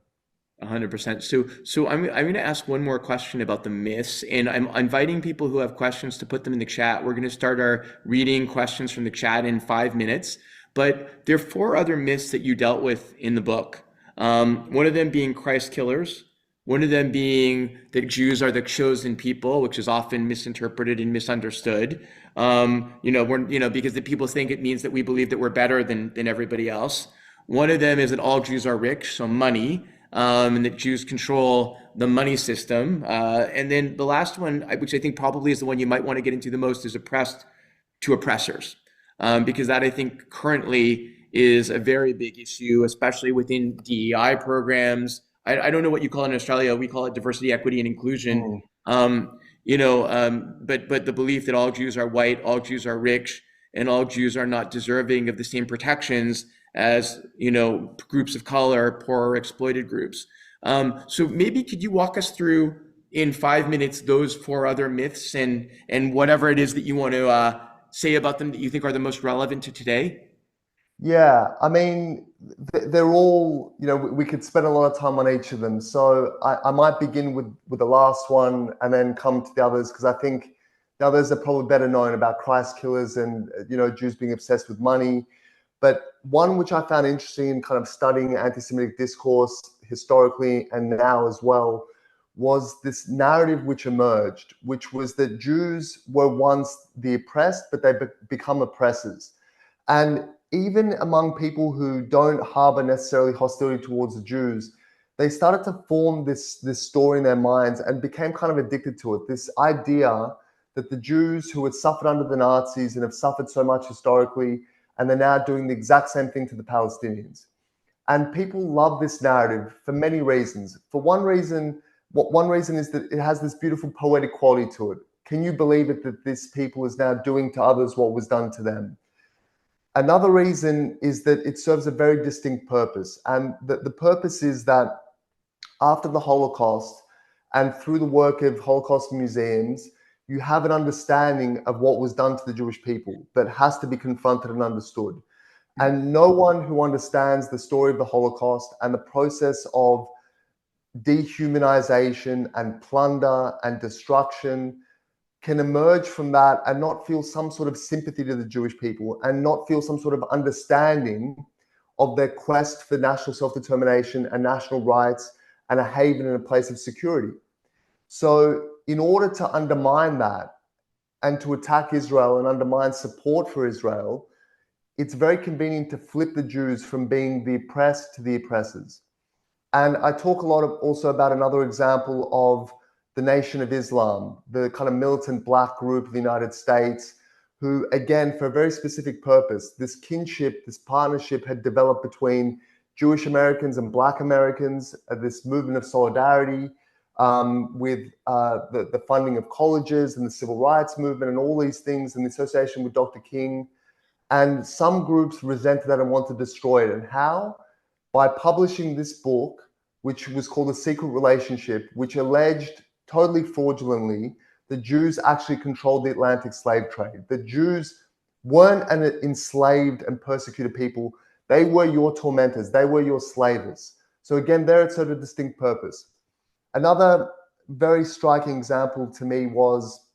100%. So I'm going to ask one more question about the myths, and I'm inviting people who have questions to put them in the chat. We're going to start our reading questions from the chat in 5 minutes. But there are 4 other myths that you dealt with in the book. One of them being Christ killers. One of them being that Jews are the chosen people, which is often misinterpreted and misunderstood. Because the people think it means that we believe that we're better than everybody else. One of them is that all Jews are rich, so money, and that Jews control the money system. And then the last one, which I think probably is the one you might want to get into the most, is oppressed to oppressors, because that I think currently is a very big issue, especially within DEI programs. I don't know what you call it in Australia. We call it diversity, equity, and inclusion. But the belief that all Jews are white, all Jews are rich, and all Jews are not deserving of the same protections as groups of color, poorer, exploited groups. So maybe could you walk us through in 5 minutes those 4 other myths and whatever it is that you want to say about them that you think are the most relevant to today? Yeah, I mean, they're all, we could spend a lot of time on each of them. So I might begin with the last one and then come to the others, because I think the others are probably better known, about Christ killers and, Jews being obsessed with money. But one which I found interesting in kind of studying anti-Semitic discourse historically and now as well, was this narrative which emerged, which was that Jews were once the oppressed, but they become oppressors. And even among people who don't harbor necessarily hostility towards the Jews, they started to form this story in their minds and became kind of addicted to it. This idea that the Jews who had suffered under the Nazis and have suffered so much historically, and they're now doing the exact same thing to the Palestinians. And people love this narrative for many reasons. For one reason is that it has this beautiful poetic quality to it. Can you believe it that this people is now doing to others what was done to them? Another reason is that it serves a very distinct purpose. And the purpose is that after the Holocaust and through the work of Holocaust museums, you have an understanding of what was done to the Jewish people that has to be confronted and understood. And no one who understands the story of the Holocaust and the process of dehumanization and plunder and destruction can emerge from that and not feel some sort of sympathy to the Jewish people and not feel some sort of understanding of their quest for national self-determination and national rights and a haven and a place of security. So in order to undermine that and to attack Israel and undermine support for Israel, it's very convenient to flip the Jews from being the oppressed to the oppressors. And I talk a lot also about another example of the Nation of Islam, the kind of militant black group of the United States, who, again, for a very specific purpose, this kinship, this partnership had developed between Jewish Americans and Black Americans, this movement of solidarity with the funding of colleges and the civil rights movement and all these things and the association with Dr. King. And some groups resented that and wanted to destroy it. And how? By publishing this book, which was called The Secret Relationship, which alleged totally fraudulently the Jews actually controlled the Atlantic slave trade. The Jews weren't an enslaved and persecuted people. They were your tormentors. They were your slavers. So again, there it served a distinct purpose. Another very striking example to me was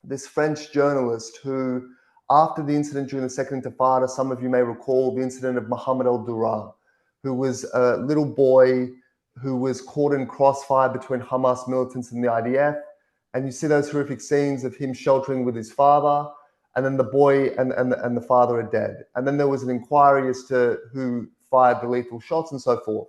this French journalist who, after the incident during the Second Intifada, some of you may recall the incident of Mohammed El-Dura, who was a little boy who was caught in crossfire between Hamas militants and the IDF. And you see those horrific scenes of him sheltering with his father, and then the boy and the father are dead. And then there was an inquiry as to who fired the lethal shots and so forth.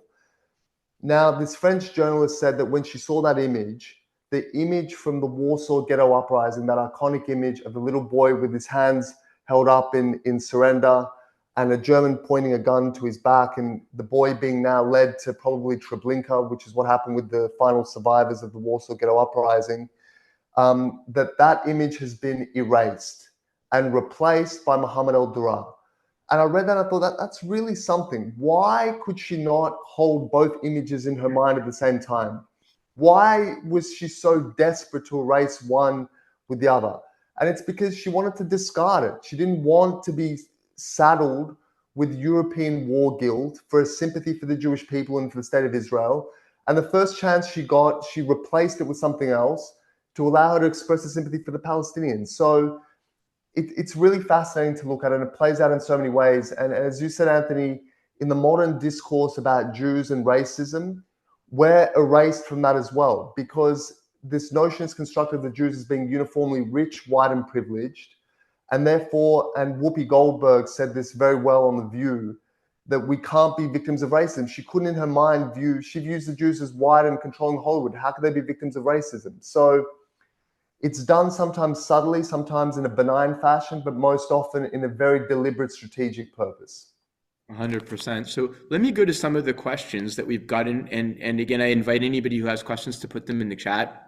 Now, this French journalist said that when she saw that image, the image from the Warsaw Ghetto Uprising, that iconic image of the little boy with his hands held up in surrender, and a German pointing a gun to his back, and the boy being now led to probably Treblinka, which is what happened with the final survivors of the Warsaw Ghetto Uprising, that image has been erased and replaced by Mohammed el-Dura. And I read that and I thought that's really something. Why could she not hold both images in her mind at the same time? Why was she so desperate to erase one with the other? And it's because she wanted to discard it. She didn't want to be saddled with European war guilt for a sympathy for the Jewish people and for the state of Israel. And the first chance she got, she replaced it with something else to allow her to express a sympathy for the Palestinians. So it's really fascinating to look at, and it plays out in so many ways. And as you said, Anthony, in the modern discourse about Jews and racism, we're erased from that as well, because this notion is constructed of the Jews as being uniformly rich, white, and privileged. And therefore, and Whoopi Goldberg said this very well on The View, that we can't be victims of racism. She couldn't in her mind she views the Jews as white and controlling Hollywood. How could they be victims of racism? So it's done sometimes subtly, sometimes in a benign fashion, but most often in a very deliberate strategic purpose. 100%. So let me go to some of the questions that we've gotten. And again, I invite anybody who has questions to put them in the chat.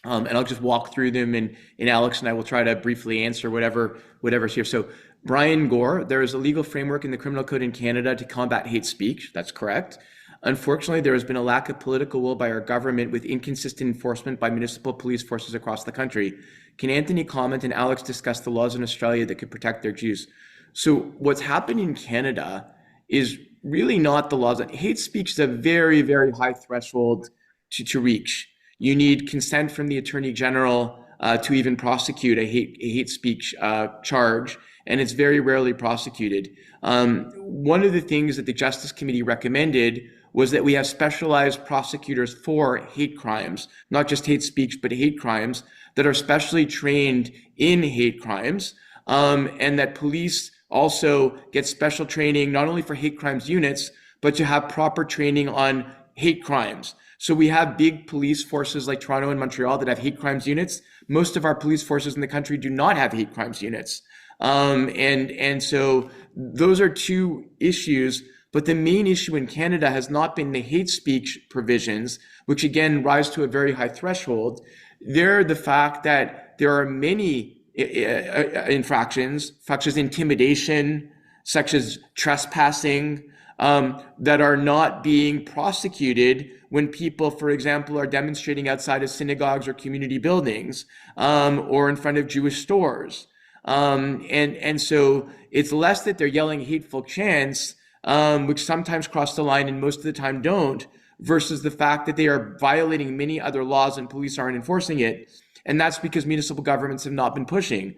And I'll just walk through them, and Alex and I will try to briefly answer whatever's here. So Brian Gore, there is a legal framework in the criminal code in Canada to combat hate speech. That's correct. Unfortunately, there has been a lack of political will by our government with inconsistent enforcement by municipal police forces across the country. Can Anthony comment and Alex discuss the laws in Australia that could protect their Jews? So what's happened in Canada is really not the laws. Hate speech is a very, very high threshold to reach. You need consent from the Attorney General to even prosecute a hate speech charge, and it's very rarely prosecuted. One of the things that the Justice Committee recommended was that we have specialized prosecutors for hate crimes, not just hate speech, but hate crimes that are specially trained in hate crimes, and that police also get special training, not only for hate crimes units, but to have proper training on hate crimes. So we have big police forces like Toronto and Montreal that have hate crimes units. Most of our police forces in the country do not have hate crimes units. And so those are two issues. But the main issue in Canada has not been the hate speech provisions, which again rise to a very high threshold. They're the fact that there are many infractions, such as intimidation, such as trespassing, that are not being prosecuted when people, for example, are demonstrating outside of synagogues or community buildings, or in front of Jewish stores. And so it's less that they're yelling hateful chants, which sometimes cross the line and most of the time don't, versus the fact that they are violating many other laws and police aren't enforcing it. And that's because municipal governments have not been pushing,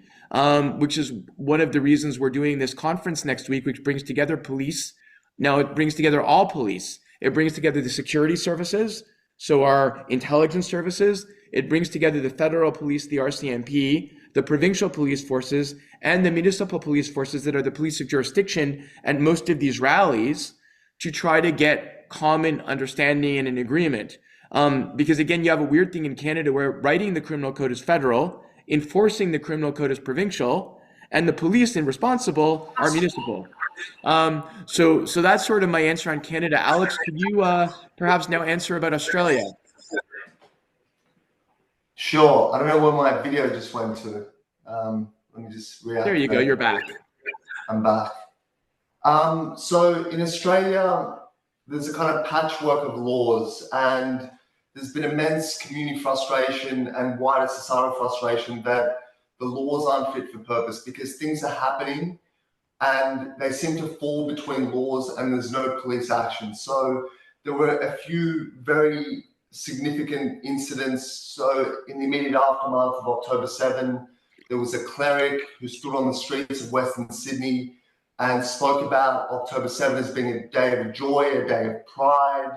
which is one of the reasons we're doing this conference next week, which brings together police. Now it brings together all police. It brings together the security services, so our intelligence services. It brings together the federal police, the RCMP, the provincial police forces, and the municipal police forces that are the police of jurisdiction at most of these rallies to try to get common understanding and an agreement. Because again, you have a weird thing in Canada where writing the criminal code is federal, enforcing the criminal code is provincial, and the police and responsible are municipal. So that's sort of my answer on Canada. Alex, could you perhaps now answer about Australia? Sure. I don't know where my video just went to. Let me just react. There you go. You're back. I'm back. So in Australia, there's a kind of patchwork of laws, and there's been immense community frustration and wider societal frustration that the laws aren't fit for purpose because things are happening and they seem to fall between laws and there's no police action. So there were a few very significant incidents. So in the immediate aftermath of October 7, there was a cleric who stood on the streets of Western Sydney and spoke about October 7 as being a day of joy, a day of pride,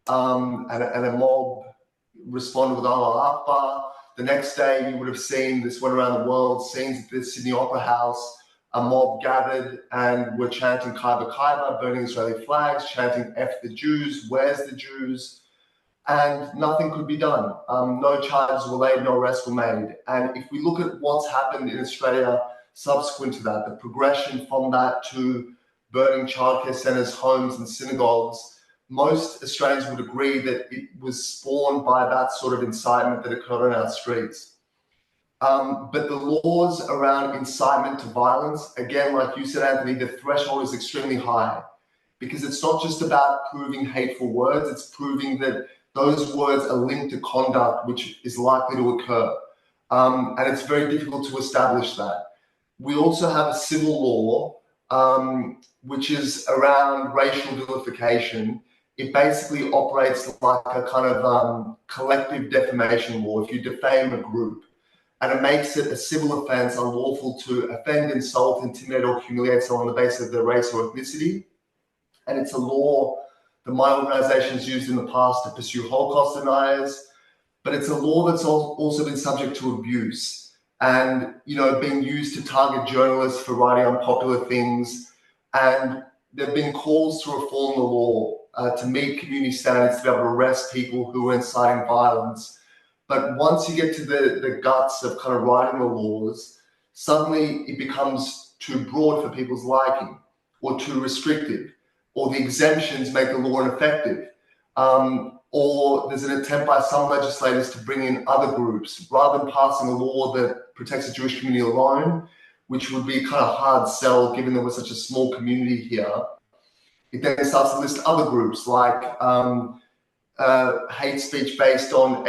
and a mob responded with Allah Akbar. The next day, you would have seen, this went around the world, scenes at the Sydney Opera House, a mob gathered and were chanting Kaiba Kaiba, burning Israeli flags, chanting F the Jews, where's the Jews? And nothing could be done. No charges were laid, no arrests were made. And if we look at what's happened in Australia subsequent to that, the progression from that to burning childcare centres, homes and synagogues, most Australians would agree that it was spawned by that sort of incitement that occurred on our streets. But the laws around incitement to violence, again, like you said, Anthony, the threshold is extremely high, because it's not just about proving hateful words, it's proving that those words are linked to conduct which is likely to occur. And it's very difficult to establish that. We also have a civil law, which is around racial vilification. It basically operates like a kind of collective defamation law. If you defame a group, and it makes it a civil offence, unlawful to offend, insult, intimidate, or humiliate someone on the basis of their race or ethnicity. And it's a law that my organisation has used in the past to pursue Holocaust deniers, but it's a law that's also been subject to abuse and, being used to target journalists for writing unpopular things. And there have been calls to reform the law to meet community standards to be able to arrest people who are inciting violence. But once you get to the guts of kind of writing the laws, suddenly it becomes too broad for people's liking, or too restrictive, or the exemptions make the law ineffective. Or there's an attempt by some legislators to bring in other groups, rather than passing a law that protects the Jewish community alone, which would be a kind of hard sell given there was such a small community here. It then starts to list other groups like hate speech based on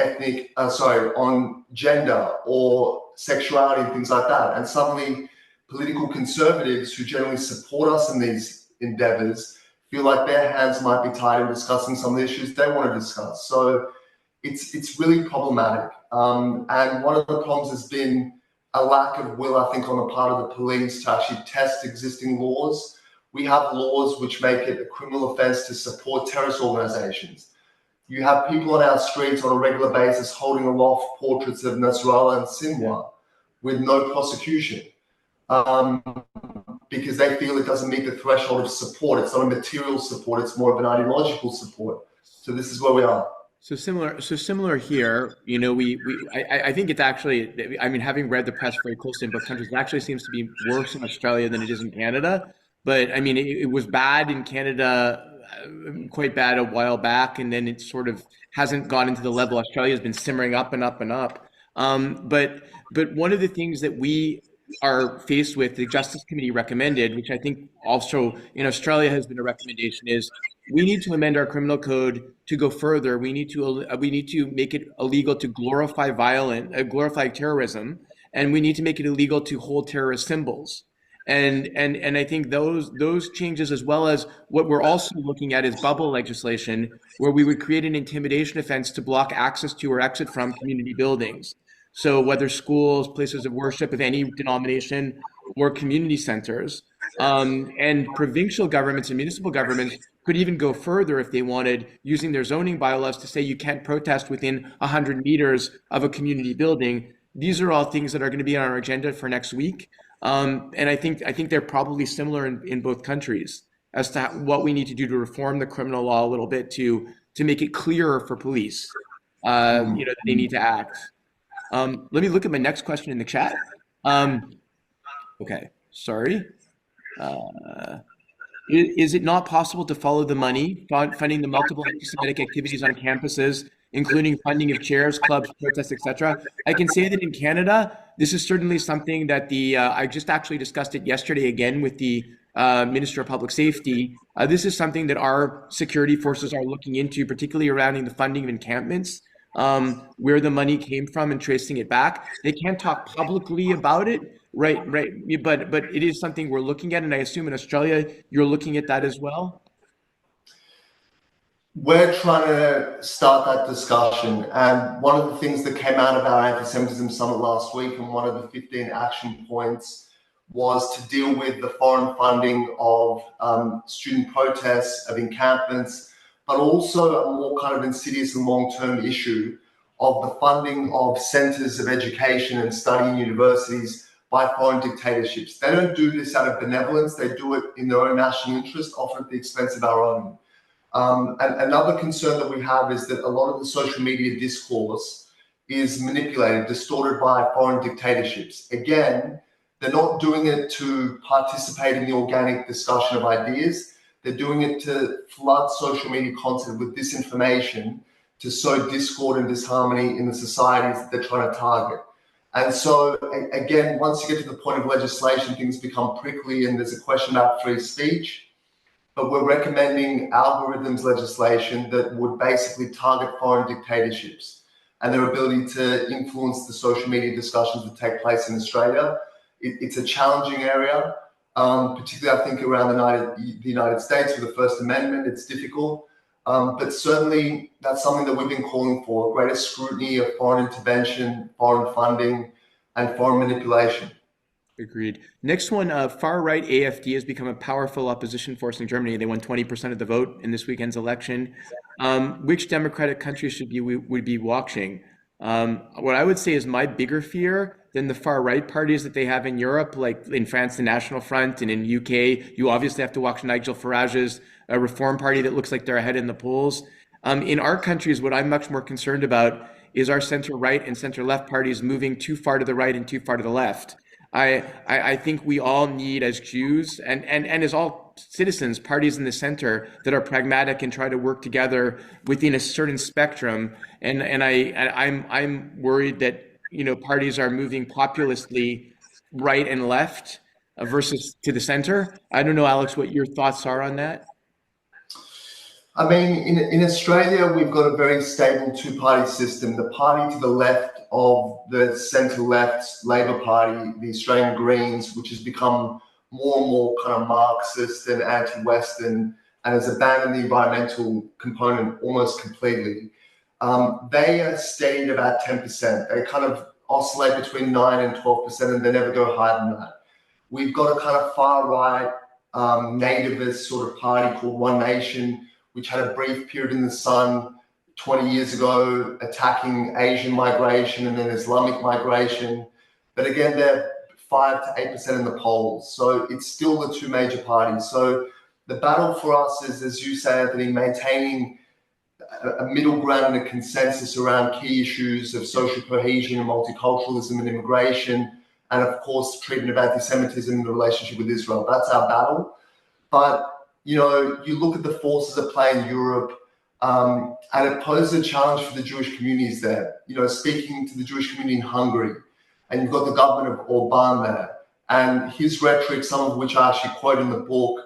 on gender or sexuality and things like that. And suddenly political conservatives who generally support us in these endeavors feel like their hands might be tied in discussing some of the issues they want to discuss. So it's really problematic. And one of the problems has been a lack of will, I think, on the part of the police to actually test existing laws. We have laws which make it a criminal offence to support terrorist organisations. You have people on our streets on a regular basis holding aloft portraits of Nasrallah and Sinwar with no prosecution, because they feel it doesn't meet the threshold of support. It's not a material support, it's more of an ideological support. So this is where we are. So similar here, I think it's actually, having read the press very closely in both countries, it actually seems to be worse in Australia than it is in Canada. But it was bad in Canada, quite bad a while back, and then it sort of hasn't gotten to the level. Australia has been simmering up and up and up. But one of the things that we are faced with, the Justice Committee recommended, which I think also in Australia has been a recommendation, is we need to amend our criminal code to go further. We need to make it illegal to glorify terrorism, and we need to make it illegal to hold terrorist symbols. And I think those changes, as well as what we're also looking at, is bubble legislation, where we would create an intimidation offense to block access to or exit from community buildings. So whether schools, places of worship of any denomination, or community centers, and provincial governments and municipal governments could even go further if they wanted, using their zoning bylaws to say you can't protest within 100 meters of a community building. These are all things that are going to be on our agenda for next week. And I think they're probably similar in both countries as to what we need to do to reform the criminal law a little bit to make it clearer for police, that they need to act. Let me look at my next question in the chat. Okay, sorry. Is it not possible to follow the money funding the multiple anti-Semitic activities on campuses, including funding of chairs, clubs, protests, etc.? I can say that in Canada, this is certainly something that I just actually discussed it yesterday again with the Minister of Public Safety. This is something that our security forces are looking into, particularly around the funding of encampments, where the money came from and tracing it back. They can't talk publicly about it, right? But it is something we're looking at, and I assume in Australia you're looking at that as well. We're trying to start that discussion, and one of the things that came out of our anti-Semitism summit last week, and one of the 15 action points, was to deal with the foreign funding of student protests, of encampments, but also a more kind of insidious and long-term issue of the funding of centers of education and study in universities by foreign dictatorships. They don't do this out of benevolence, they do it in their own national interest, often at the expense of our own. And another concern that we have is that a lot of the social media discourse is manipulated, distorted by foreign dictatorships. Again, They're not doing it to participate in the organic discussion of ideas. They're doing it to flood social media content with disinformation, to sow discord and disharmony in the societies that they're trying to target. And so, again, once you get to the point of legislation, things become prickly and there's a question about free speech. But we're recommending algorithms legislation that would basically target foreign dictatorships and their ability to influence the social media discussions that take place in Australia. It's a challenging area, particularly I think around the United States with the First Amendment. It's difficult, but certainly that's something that we've been calling for: greater scrutiny of foreign intervention, foreign funding, and foreign manipulation. Agreed. Next one, far-right AfD has become a powerful opposition force in Germany. They won 20% of the vote in this weekend's election. Which democratic countries would be watching? What I would say is my bigger fear than the far-right parties that they have in Europe, like in France, the National Front, and in UK, you obviously have to watch Nigel Farage's Reform Party that looks like they're ahead in the polls. In our countries, what I'm much more concerned about is our center-right and center-left parties moving too far to the right and too far to the left. I think we all need, as Jews and as all citizens, parties in the center that are pragmatic and try to work together within a certain spectrum. And I'm worried that, you know, parties are moving populistly right and left versus to the center. I don't know, Alex, what your thoughts are on that. I mean, in Australia, we've got a very stable two-party system. The party to the left of the centre-left Labor Party, the Australian Greens, which has become more and more kind of Marxist and anti-Western and has abandoned the environmental component almost completely. They are steady at about 10%. They kind of oscillate between 9 and 12%, and they never go higher than that. We've got a kind of far-right nativist sort of party called One Nation, which had a brief period in the sun 20 years ago, attacking Asian migration and then Islamic migration. But again, they're 5 to 8% in the polls. So it's still the two major parties. So the battle for us is, as you say, Anthony, maintaining a middle ground and a consensus around key issues of social cohesion and multiculturalism and immigration, and of course, the treatment of anti-Semitism in the relationship with Israel. That's our battle. But you know, you look at the forces at play in Europe, and it poses a challenge for the Jewish communities there. You know, speaking to the Jewish community in Hungary, and you've got the government of Orban there, and his rhetoric, some of which I actually quote in the book,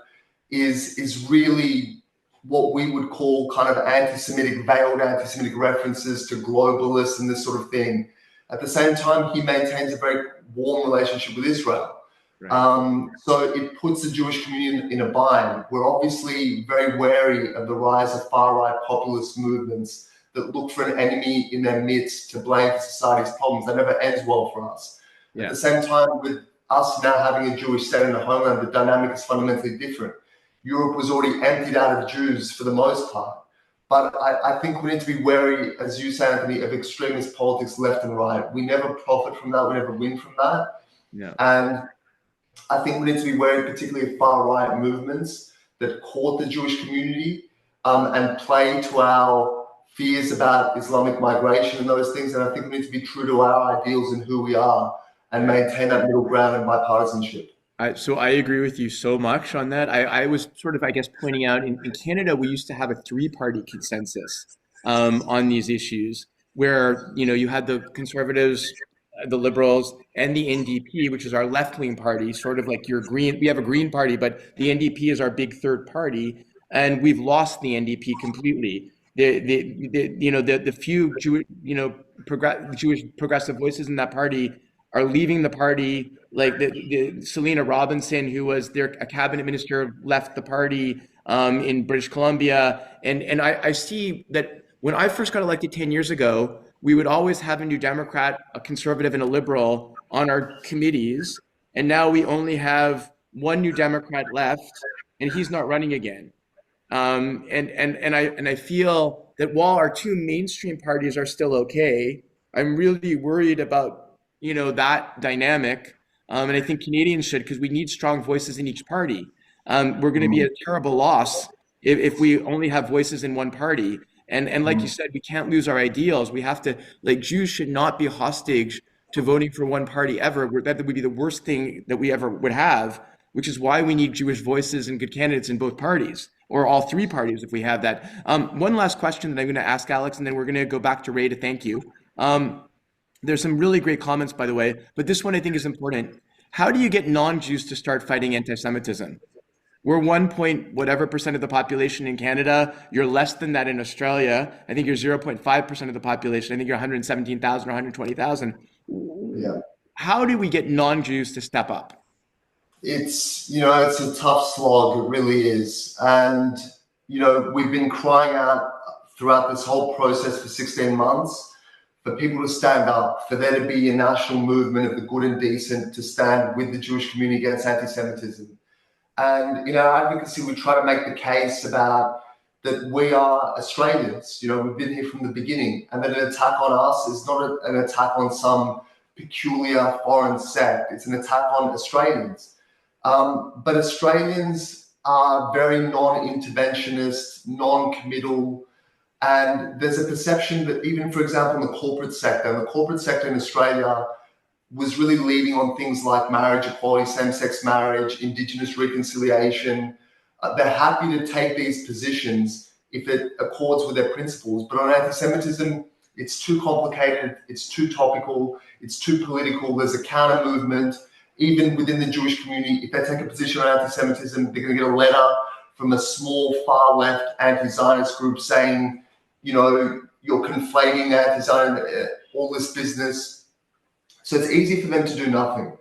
is really what we would call kind of anti-Semitic, veiled anti-Semitic references to globalists and this sort of thing. At the same time, he maintains a very warm relationship with Israel. Right. So it puts the Jewish community in a bind. We're obviously very wary of the rise of far-right populist movements that look for an enemy in their midst to blame for society's problems. That never ends well for us. Yeah. At the same time, with us now having a Jewish state in the homeland, the dynamic is fundamentally different. Europe was already emptied out of Jews for the most part. But I think we need to be wary, as you say, Anthony, of extremist politics left and right. We never profit from that. We never win from that. Yeah. And I think we need to be wary, particularly of far-right movements that court the Jewish community and play to our fears about Islamic migration and those things. And I think we need to be true to our ideals and who we are and maintain that middle ground and bipartisanship. So I agree with you so much on that. I was sort of, I guess, pointing out in Canada, we used to have a three-party consensus on these issues where, you know, you had the Conservatives, the Liberals, and the NDP, which is our left-wing party, sort of like your Green. We have a Green party, but the NDP is our big third party, and we've lost the NDP completely. The few Jewish progressive voices in that party are leaving the party. Like the Selena Robinson, who was a cabinet minister, left the party in British Columbia, and I see that when I first got elected 10 years ago, we would always have a New Democrat, a Conservative, and a Liberal on our committees. And now we only have one New Democrat left, and he's not running again. And I feel that while our two mainstream parties are still okay, I'm really worried about, you know, that dynamic. And I think Canadians should, because we need strong voices in each party. We're going to be a terrible loss if we only have voices in one party. And like you said, we can't lose our ideals. We have to, like, Jews should not be hostage to voting for one party ever. That would be the worst thing that we ever would have, which is why we need Jewish voices and good candidates in both parties, or all three parties if we have that. One last question that I'm going to ask Alex, and then we're going to go back to Ray to thank you. There's some really great comments, by the way, but this one I think is important. How do you get non-Jews to start fighting anti-Semitism? We're 1 point whatever percent of the population in Canada. You're less than that in Australia. I think you're 0.5% of the population. I think you're 117,000 or 120,000. Yeah. How do we get non-Jews to step up? It's a tough slog. It really is. And, we've been crying out throughout this whole process for 16 months for people to stand up, for there to be a national movement of the good and decent to stand with the Jewish community against anti-Semitism. And in our advocacy, we try to make the case about that we are Australians. We've been here from the beginning, and that an attack on us is not an attack on some peculiar foreign sect. It's an attack on Australians. But Australians are very non-interventionist, non-committal, and there's a perception that even, for example, in the corporate sector in Australia was really leading on things like marriage equality, same-sex marriage, Indigenous reconciliation. They're happy to take these positions if it accords with their principles. But on anti-Semitism, it's too complicated, it's too topical, it's too political. There's a counter movement. Even within the Jewish community, if they take a position on anti-Semitism, they're going to get a letter from a small far-left anti-Zionist group saying, you're conflating anti-Zionist, all this business. So it's easy for them to do nothing.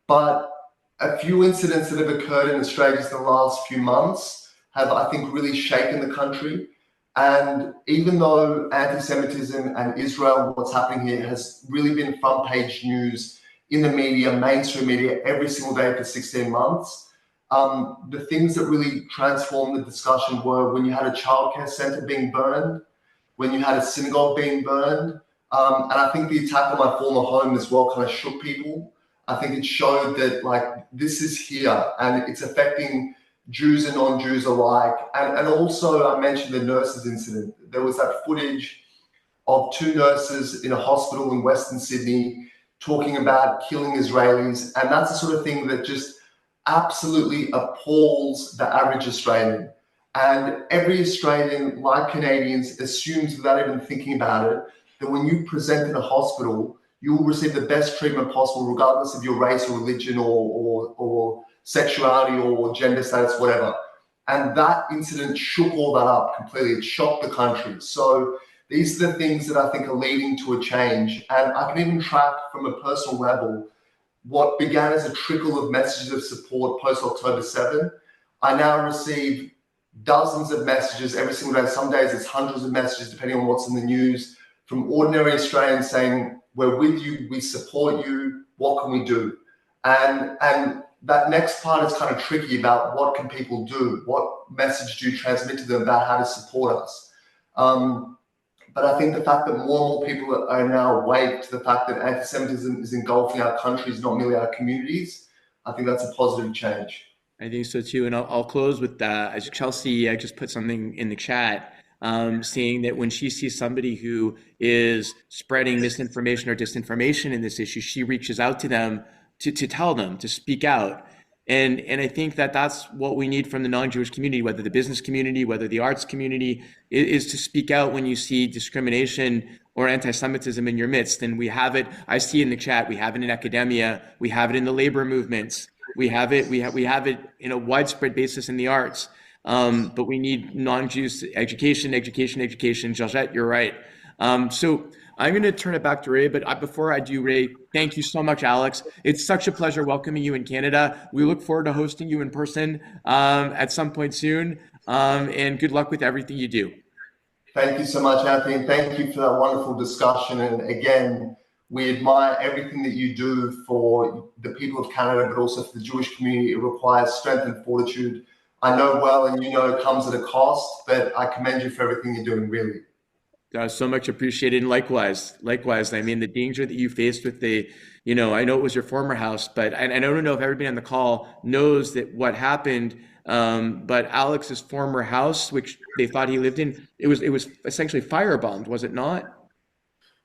But a few incidents that have occurred in Australia in the last few months have, I think, really shaken the country. And even though anti-Semitism and Israel, what's happening here, has really been front page news in the media, mainstream media, every single day for 16 months, the things that really transformed the discussion were when you had a childcare centre being burned, when you had a synagogue being burned. And I think the attack on my former home as well kind of shook people. I think it showed that this is here and it's affecting Jews and non-Jews alike. And also I mentioned the nurses incident. There was that footage of two nurses in a hospital in Western Sydney talking about killing Israelis. And that's the sort of thing that just absolutely appalls the average Australian. And every Australian, like Canadians, assumes without even thinking about it, that when you present in a hospital, you will receive the best treatment possible, regardless of your race or religion or sexuality or gender status, whatever. And that incident shook all that up completely. It shocked the country. So these are the things that I think are leading to a change. And I can even track from a personal level what began as a trickle of messages of support post-October 7. I now receive dozens of messages every single day. Some days it's hundreds of messages, depending on what's in the news, from ordinary Australians saying, we're with you, we support you, what can we do? And that next part is kind of tricky about what can people do? What message do you transmit to them about how to support us? But I think the fact that more and more people are now awake to the fact that anti-Semitism is engulfing our countries, not merely our communities, I think that's a positive change. I think so too. And I'll close with as Chelsea just put something in the chat, saying that when she sees somebody who is spreading misinformation or disinformation in this issue, she reaches out to them to tell them, to speak out. And I think that that's what we need from the non-Jewish community, whether the business community, whether the arts community, is to speak out when you see discrimination or anti-Semitism in your midst. And we have it, I see in the chat, we have it in academia, we have it in the labor movements, we have it in a widespread basis in the arts. But we need non-Jews education. Georgette, you're right. So I'm going to turn it back to Ray, but before I do, Ray, thank you so much, Alex. It's such a pleasure welcoming you in Canada. We look forward to hosting you in person at some point soon, and good luck with everything you do. Thank you so much, Anthony, and thank you for that wonderful discussion. And again, we admire everything that you do for the people of Canada, but also for the Jewish community. It requires strength and fortitude. I know well, and you know it comes at a cost, but I commend you for everything you're doing, really. So much appreciated. And likewise, I mean, the danger that you faced with I know it was your former house, but I don't know if everybody on the call knows that what happened, but Alex's former house, which they thought he lived in, it was essentially firebombed, was it not?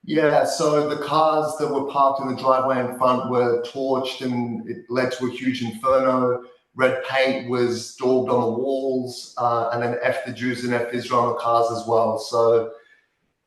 Yeah, so the cars that were parked in the driveway in front were torched and it led to a huge inferno. Red paint was daubed on the walls, and then F the Jews and F Israel on the cars as well. So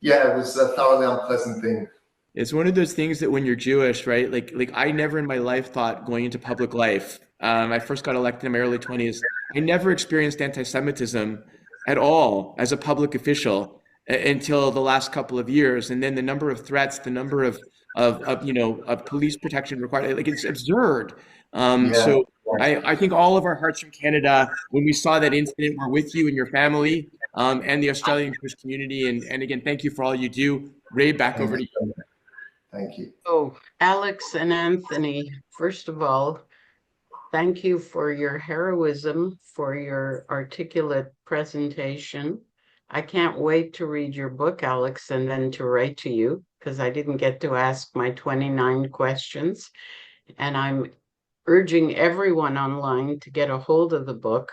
yeah, it was a thoroughly unpleasant thing. It's one of those things that when you're Jewish, right? Like I never in my life thought going into public life. I first got elected in my early 20s. I never experienced anti-Semitism at all as a public official until the last couple of years. And then the number of threats, the number of of police protection required, like it's absurd. Yeah. So I think all of our hearts from Canada, when we saw that incident, were with you and your family, and the Australian Jewish community. And again, thank you for all you do. Ray, back over to you. Thank you. Oh, Alex and Anthony, first of all, thank you for your heroism, for your articulate presentation. I can't wait to read your book, Alex, and then to write to you because I didn't get to ask my 29 questions. And I'm urging everyone online to get a hold of the book.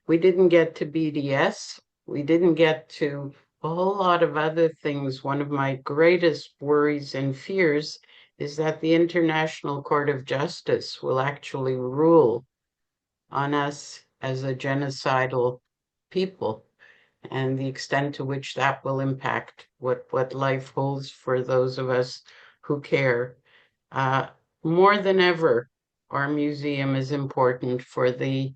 We didn't get to BDS. We didn't get to a whole lot of other things. One of my greatest worries and fears is that the International Court of Justice will actually rule on us as a genocidal people and the extent to which that will impact what life holds for those of us who care. Uh, More than ever, our museum is important for the,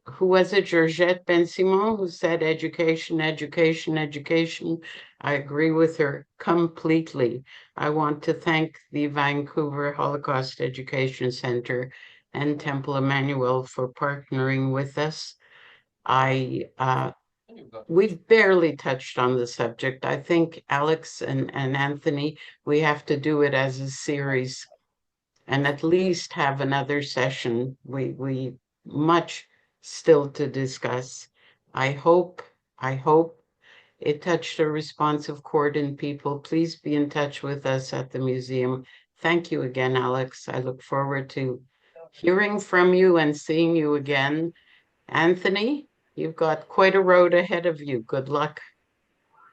who was it, Georgette Ben-Simon, who said education, education, education. I agree with her completely. I want to thank the Vancouver Holocaust Education Center and Temple Emanu-El for partnering with us. We've barely touched on the subject. I think Alex and Anthony, we have to do it as a series and at least have another session. We much still to discuss. I hope it touched a responsive chord in people. Please be in touch with us at the museum. Thank you again, Alex. I look forward to hearing from you and seeing you again. Anthony, you've got quite a road ahead of you. Good luck.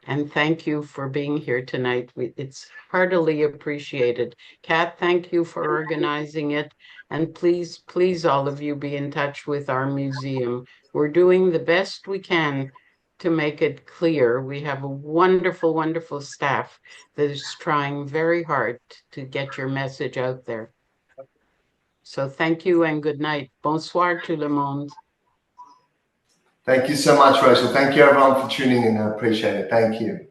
And thank you for being here tonight. It's heartily appreciated. Kat, thank you for organizing it. And please, please, all of you be in touch with our museum. We're doing the best we can to make it clear. We have a wonderful, wonderful staff that is trying very hard to get your message out there. So thank you and good night. Bonsoir tout le monde. Thank you so much, Rachel. Thank you everyone for tuning in. I appreciate it. Thank you.